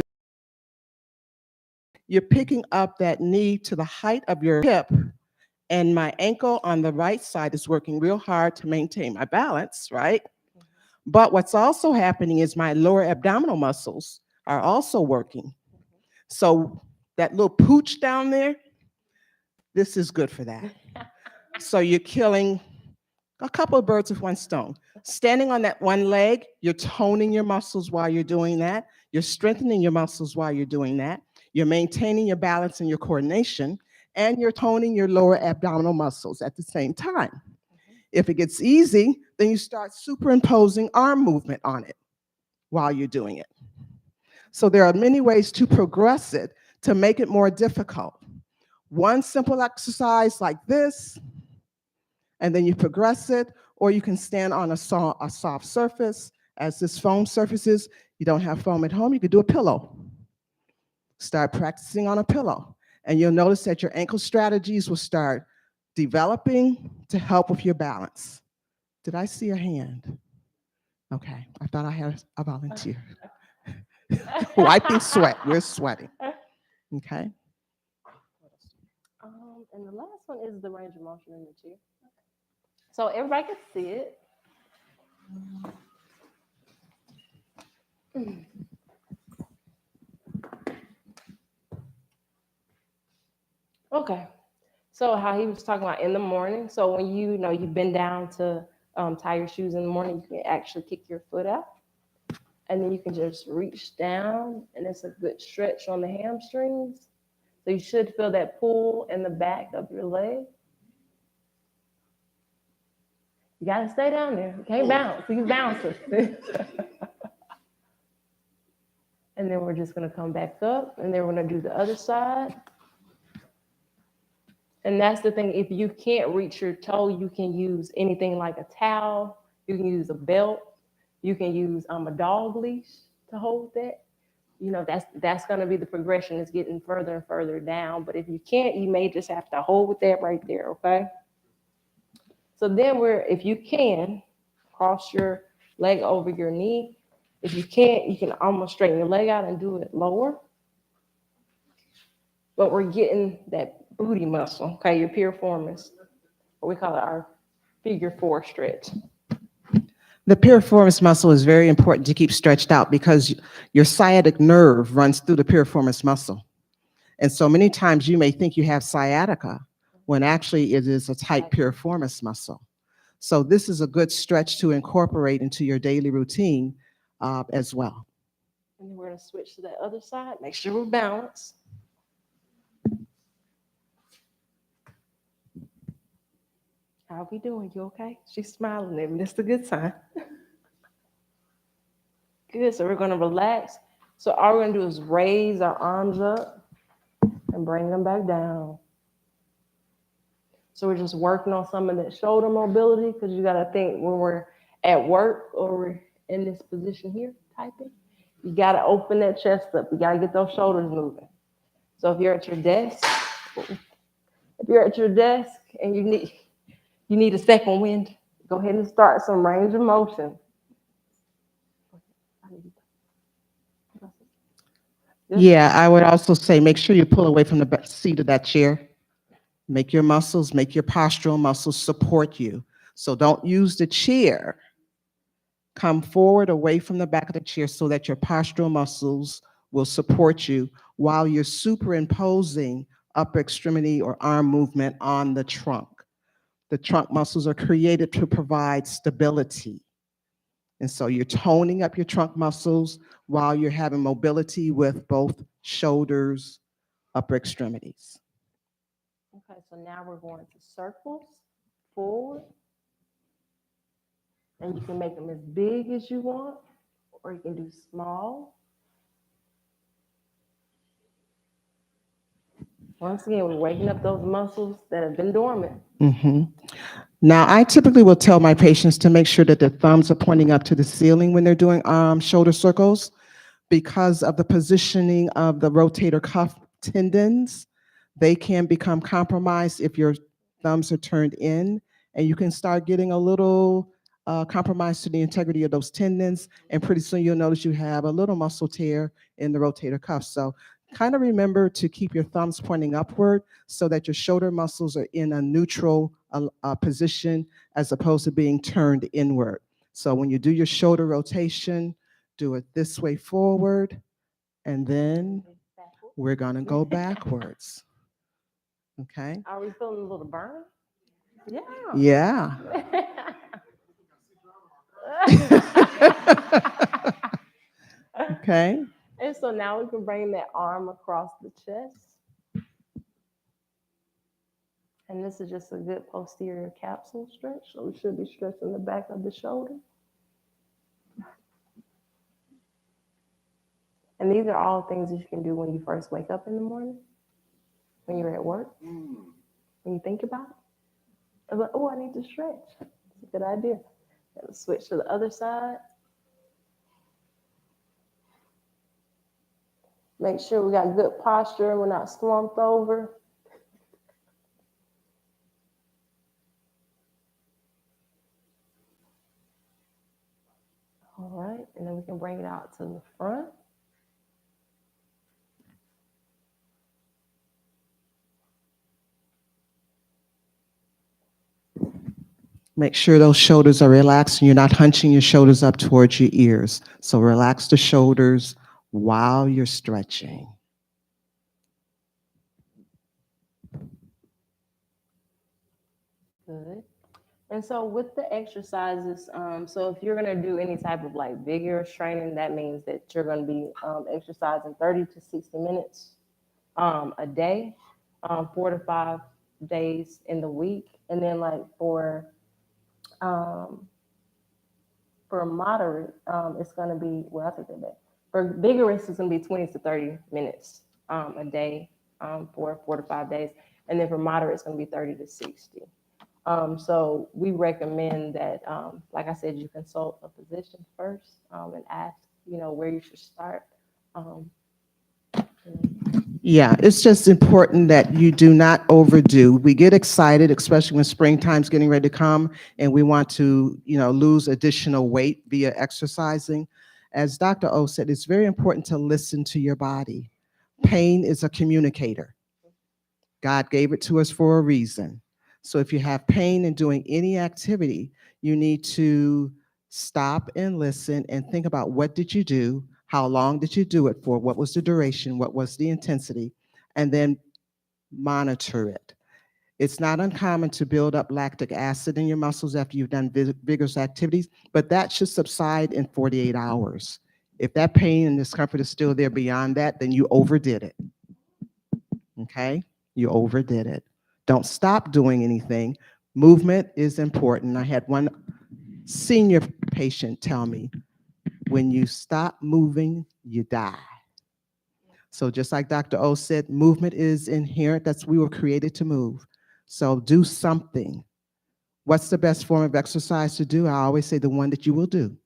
You're picking up that knee to the height of your hip, and my ankle on the right side is working real hard to maintain my balance, right? But what's also happening is my lower abdominal muscles are also working. So that little pooch down there, this is good for that. So you're killing a couple of birds with one stone. Standing on that one leg, you're toning your muscles while you're doing that. You're strengthening your muscles while you're doing that. You're maintaining your balance and your coordination, and you're toning your lower abdominal muscles at the same time. If it gets easy, then you start superimposing arm movement on it while you're doing it. So there are many ways to progress it to make it more difficult. One simple exercise like this, and then you progress it, or you can stand on a soft surface As this foam surfaces, you don't have foam at home, you could do a pillow. Start practicing on a pillow. And you'll notice that your ankle strategies will start developing to help with your balance. Did I see a hand? Okay, I thought I had a volunteer. Wiping sweat, we're sweating. Okay. And the last one is the range of motion in the chair. So everybody can see it. Okay. So how he was talking about in the morning. So when you know you bend down to tie your shoes in the morning, you can actually kick your foot out. And then you can just reach down, and it's a good stretch on the hamstrings. So you should feel that pull in the back of your leg. You got to stay down there. You can't bounce. You can bounce it. And then we're just going to come back up, and then we're going to do the other side. And that's the thing. If you can't reach your toe, you can use anything like a towel. You can use a belt. You can use a dog leash to hold that. You know, that's going to be the progression. It's getting further and further down. But if you can't, you may just have to hold with that right there, okay? So then if you can, cross your leg over your knee. If you can't, you can almost straighten your leg out and do it lower. But we're getting that booty muscle, okay, your piriformis, or we call it our figure 4 stretch. The piriformis muscle is very important to keep stretched out because your sciatic nerve runs through the piriformis muscle. And so many times you may think you have sciatica when actually it is a tight piriformis muscle. So this is a good stretch to incorporate into your daily routine as well. And then we're going to switch to that other side. Make sure we're balanced. How are we doing? You okay? She's smiling at me. That's a good sign. Good. So we're going to relax. So all we're going to do is raise our arms up and bring them back down. So we're just working on some of that shoulder mobility, because you got to think when we're at work or we're in this position here typing, you got to open that chest up. You got to get those shoulders moving. So if you're at your desk, and you need a second wind, go ahead and start some range of motion. Yeah, I would also say make sure you pull away from the seat of that chair. Make your postural muscles support you. So don't use the chair. Come forward away from the back of the chair so that your postural muscles will support you while you're superimposing upper extremity or arm movement on the trunk. The trunk muscles are created to provide stability. And so you're toning up your trunk muscles while you're having mobility with both shoulders, upper extremities. Okay, so now we're going to circles forward. And you can make them as big as you want, or you can do small. Once again, we're waking up those muscles that have been dormant. Mm-hmm. Now, I typically will tell my patients to make sure that their thumbs are pointing up to the ceiling when they're doing shoulder circles, because of the positioning of the rotator cuff tendons. They can become compromised if your thumbs are turned in, and you can start getting a little compromise to the integrity of those tendons, and pretty soon you'll notice you have a little muscle tear in the rotator cuff. So kind of remember to keep your thumbs pointing upward so that your shoulder muscles are in a neutral position as opposed to being turned inward. So when you do your shoulder rotation, do it this way forward, and then we're going to go backwards. Okay? Are we feeling a little burn? Yeah. Yeah. Okay. And so now we can bring that arm across the chest. And this is just a good posterior capsule stretch. So we should be stretching the back of the shoulder. And these are all things that you can do when you first wake up in the morning, when you're at work, when you think about it. It's like, oh, I need to stretch. It's a good idea. Let's switch to the other side. Make sure we got good posture. We're not slumped over. All right, and then we can bring it out to the front. Make sure those shoulders are relaxed and you're not hunching your shoulders up towards your ears. So relax the shoulders while you're stretching. Good. And so with the exercises, so if you're going to do any type of like vigorous training, that means that you're going to be exercising 30 to 60 minutes a day, 4 to 5 days in the week. And then like for moderate, it's going to be, well, I take that back. For vigorous, it's going to be 20 to 30 minutes a day for 4 to 5 days. And then for moderate, it's going to be 30 to 60. So we recommend that, like I said, you consult a physician first and ask, where you should start. Yeah, it's just important that you do not overdo. We get excited, especially when springtime's getting ready to come, and we want to, lose additional weight via exercising. As Dr. O said, it's very important to listen to your body. Pain is a communicator. God gave it to us for a reason. So if you have pain in doing any activity, you need to stop and listen and think about what did you do? How long did you do it for? What was the duration? What was the intensity? And then monitor it. It's not uncommon to build up lactic acid in your muscles after you've done vigorous activities, but that should subside in 48 hours. If that pain and discomfort is still there beyond that, then you overdid it. Okay? You overdid it. Don't stop doing anything. Movement is important. I had one senior patient tell me, when you stop moving, you die. So just like Dr. O said, movement is inherent. We were created to move. So do something. What's the best form of exercise to do? I always say the one that you will do.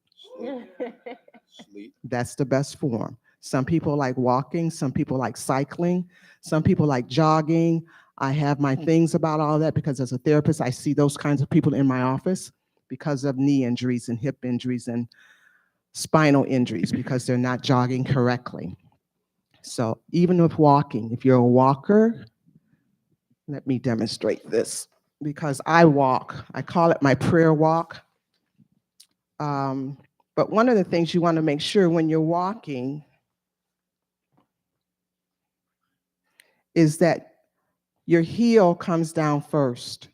Sleep. That's the best form. Some people like walking, some people like cycling, some people like jogging. I have my things about all that because as a therapist, I see those kinds of people in my office because of knee injuries and hip injuries and spinal injuries because they're not jogging correctly. So even with walking, if you're a walker, let me demonstrate this because I walk. I call it my prayer walk. But one of the things you want to make sure when you're walking is that your heel comes down first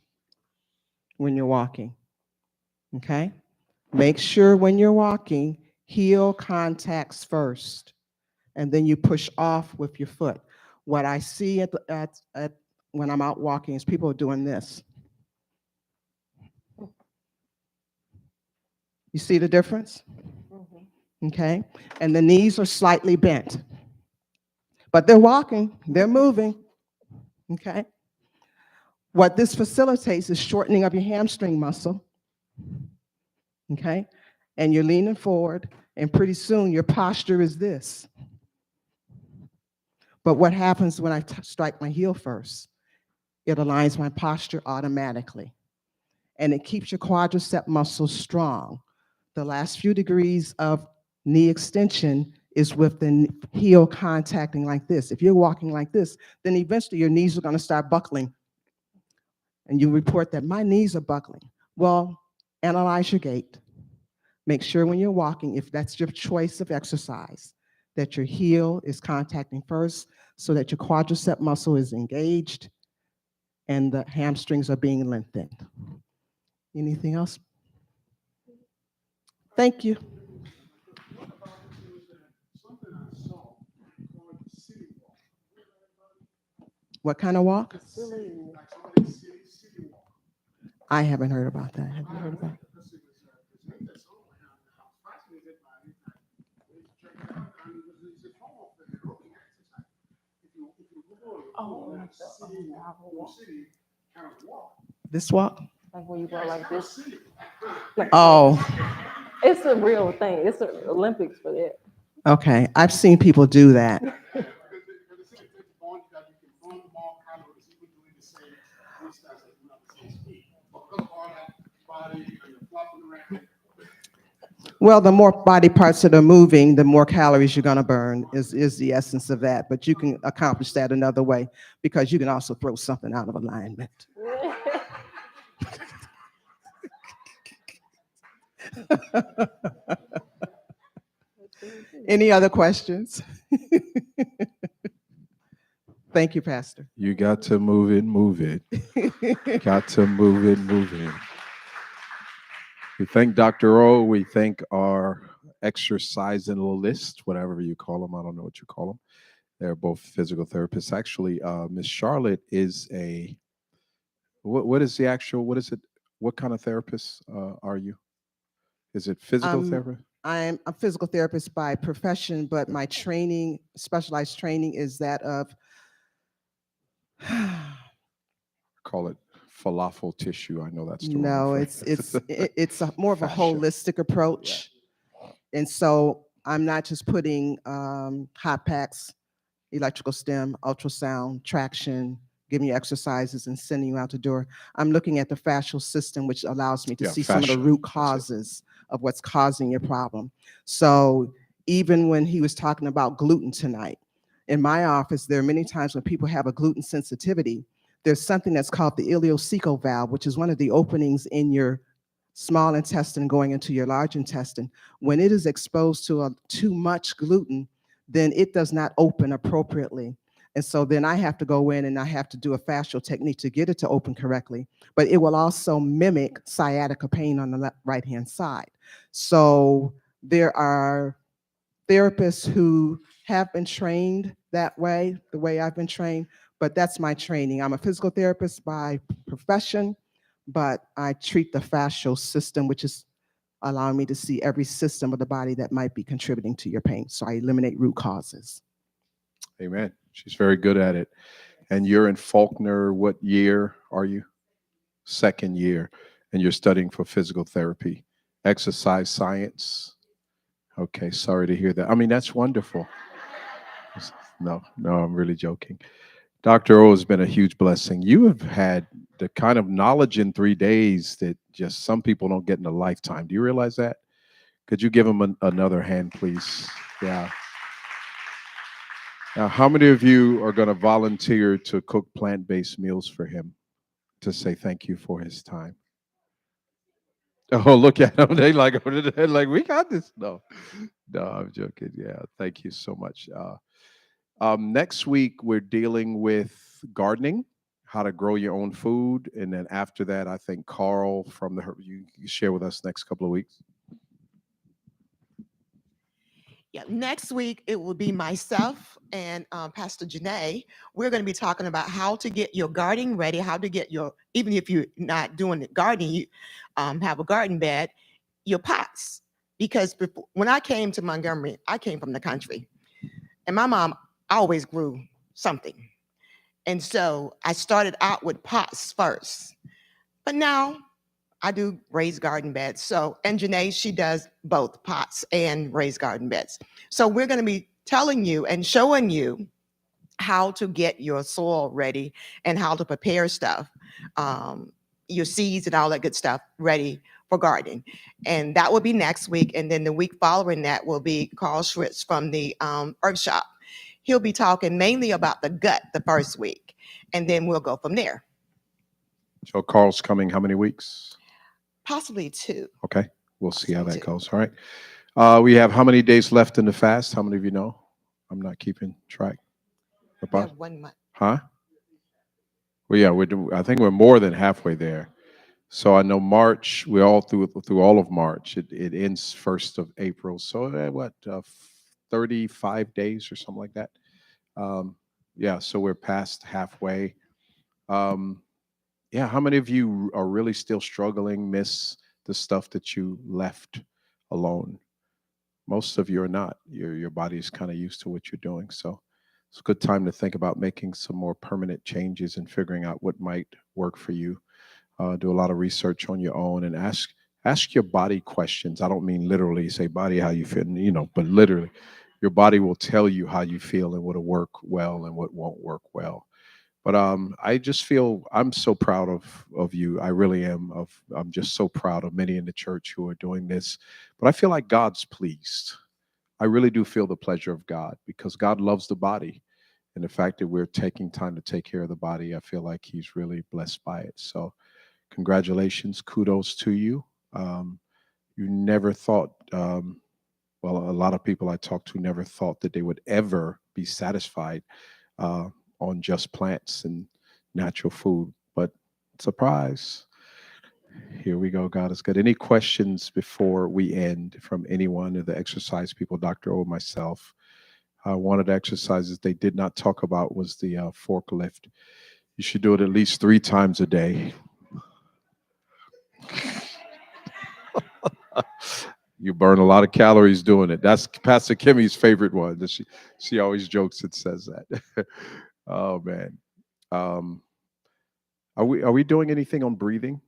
when you're walking, okay? Make sure when you're walking, heel contacts first, and then you push off with your foot. What I see when I'm out walking is people are doing this. You see the difference? Okay? And the knees are slightly bent, but they're walking, they're moving, okay? What this facilitates is shortening of your hamstring muscle, okay? And you're leaning forward, and pretty soon your posture is this. But what happens when I strike my heel first? It aligns my posture automatically, and it keeps your quadricep muscles strong. The last few degrees of knee extension is with the heel contacting like this. If you're walking like this, then eventually your knees are going to start buckling. And you report that my knees are buckling. Well, analyze your gait. Make sure when you're walking, if that's your choice of exercise, that your heel is contacting first so that your quadricep muscle is engaged and the hamstrings are being lengthened. Anything else? Thank you. What kind of walk? I haven't heard about that. Have you heard about it? Oh, This walk? like when you go like this. Oh, It's a real thing. It's an Olympics for that. okay. I've seen people do that. Well, the more body parts that are moving, the more calories you're going to burn is the essence of that. But you can accomplish that another way because you can also throw something out of alignment. Any other questions? Thank you, Pastor. You got to move it, move it. Got to move it, move it. We thank Dr. O. We thank our exercisalist, whatever you call them. I don't know what you call them. They're both physical therapists. Actually, Miss Charlotte is a, what is the actual, what is it? What kind of therapist are you? Is it physical therapist? I'm a physical therapist by profession, but my training, specialized training, is that of Call it falafel tissue. I know that's the wrong no, phrase. it's more of a Fascia. holistic approach, and so I'm not just putting hot packs, electrical stim, ultrasound, traction, giving you exercises and sending you out the door. I'm looking at the fascial system, which allows me to see some of the fascia. root causes of what's causing your problem. So even when he was talking about gluten tonight, in my office, there are many times when people have a gluten sensitivity. There's something that's called the ileocecal valve, which is one of the openings in your small intestine going into your large intestine. When it is exposed to too much gluten, then it does not open appropriately. And so then I have to go in and I have to do a fascial technique to get it to open correctly. But it will also mimic sciatica pain on the right-hand side. So there are therapists who have been trained that way, the way I've been trained, but that's my training. I'm a physical therapist by profession, but I treat the fascial system, which is allowing me to see every system of the body that might be contributing to your pain. So I eliminate root causes. Amen. She's very good at it. And you're in Faulkner. What year are you? Second year. And you're studying for physical therapy, exercise science. Okay, sorry to hear that. I mean, that's wonderful. No, I'm really joking. Dr. O has been a huge blessing. You have had the kind of knowledge in 3 days that just some people don't get in a lifetime. Do you realize that? Could you give him another hand, please? Yeah. Now, how many of you are going to volunteer to cook plant-based meals for him to say thank you for his time? Oh, look at them. They're like, we got this. No, I'm joking. Yeah, thank you so much. Next week, we're dealing with gardening, how to grow your own food. And then after that, I think Carl from you share with us next couple of weeks. Yeah, next week it will be myself and Pastor Janae. We're going to be talking about how to get your gardening ready, how to get your, even if you're not doing the gardening, you have a garden bed, your pots. Because before, when I came to Montgomery, I came from the country. And my mom always grew something. And so I started out with pots first. But now I do raised garden beds. So, and Janae, she does both pots and raised garden beds. So we're going to be telling you and showing you how to get your soil ready and how to prepare stuff, your seeds and all that good stuff ready for gardening. And that will be next week. And then the week following that will be Carl Schwitz from the Herb Shop. He'll be talking mainly about the gut the first week, and then we'll go from there. So Carl's coming how many weeks? Possibly 2. Okay, we'll see how that goes. All right. We have how many days left in the fast? How many of you know? I'm not keeping track. We have 1 month. Huh? Well, yeah, I think we're more than halfway there. So I know March, we're all through all of March. It ends 1st of April. So what, 35 days or something like that? Yeah, so we're past halfway. Yeah, how many of you are really still struggling, miss the stuff that you left alone? Most of you are not. Your body is kind of used to what you're doing. So it's a good time to think about making some more permanent changes and figuring out what might work for you. Do a lot of research on your own and ask your body questions. I don't mean literally say, body, how you feel, but literally your body will tell you how you feel and what'll work well and what won't work well. But I just feel I'm so proud of you. I really am. I'm just so proud of many in the church who are doing this. But I feel like God's pleased. I really do feel the pleasure of God because God loves the body. And the fact that we're taking time to take care of the body, I feel like He's really blessed by it. So, congratulations, kudos to you. You never thought, well, a lot of people I talked to never thought that they would ever be satisfied uh, on just plants and natural food. But surprise, here we go. God is good. Any questions before we end from anyone of the exercise people, Dr. O, myself? One of the exercises they did not talk about was the forklift. You should do it at least 3 times a day. You burn a lot of calories doing it. That's Pastor Kimmy's favorite one. She always jokes and says that. Oh man. Um, are we doing anything on breathing?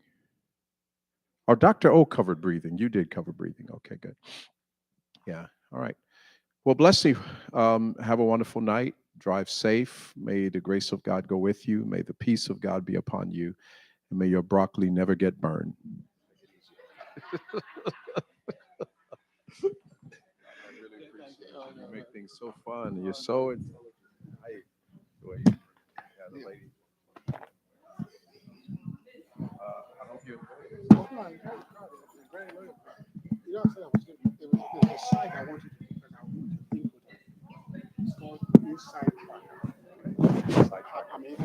Oh, Dr. O covered breathing. You did cover breathing. Okay, good. Yeah. All right. Well, bless you. Have a wonderful night. Drive safe. May the grace of God go with you. May the peace of God be upon you. And may your broccoli never get burned. I really appreciate it. You make things so fun. You're so intelligent. Yeah, the lady. I hope you enjoy it. Oh, no, it's very loyal. You know, I said I was going to, there was a site I wanted to, because I want to think with it. It's called Inside Track. I mean,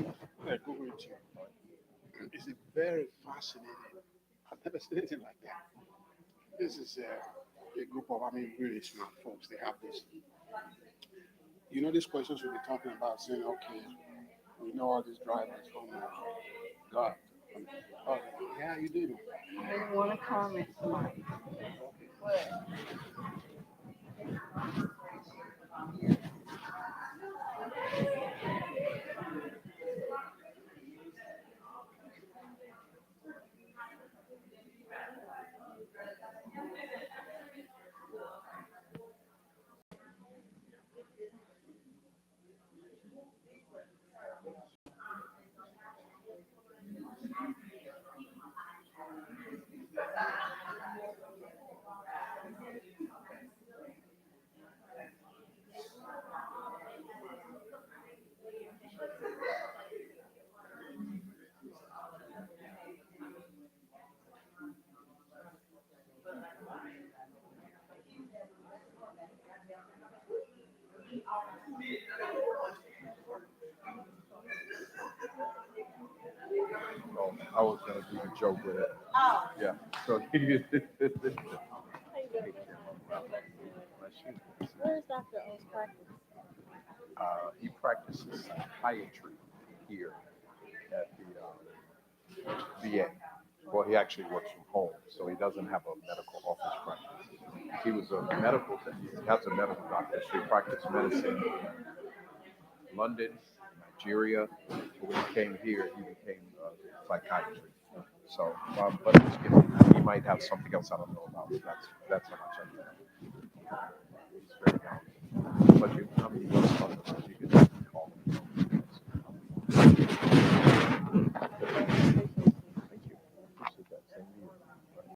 Google it too. It's a very fascinating. I've never seen anything like that. This is a group of, I mean, really smart folks. They have this. You know, these questions we'll be talking about, saying, okay, we know all these drivers. Oh my God. Oh, yeah, you do. I didn't want to comment tonight. Oh, I was gonna do the joke with it. Yeah. So Where's Dr. O's practice? he practices psychiatry here at the VA. Well, he actually works from home, so he doesn't have a medical office practice. He was a medical, he has a medical doctor, so he practiced medicine in London, Nigeria. But when he came here, he became psychiatry. So, but you know, he might have something else I don't know about. That's how much I know. He's very talented.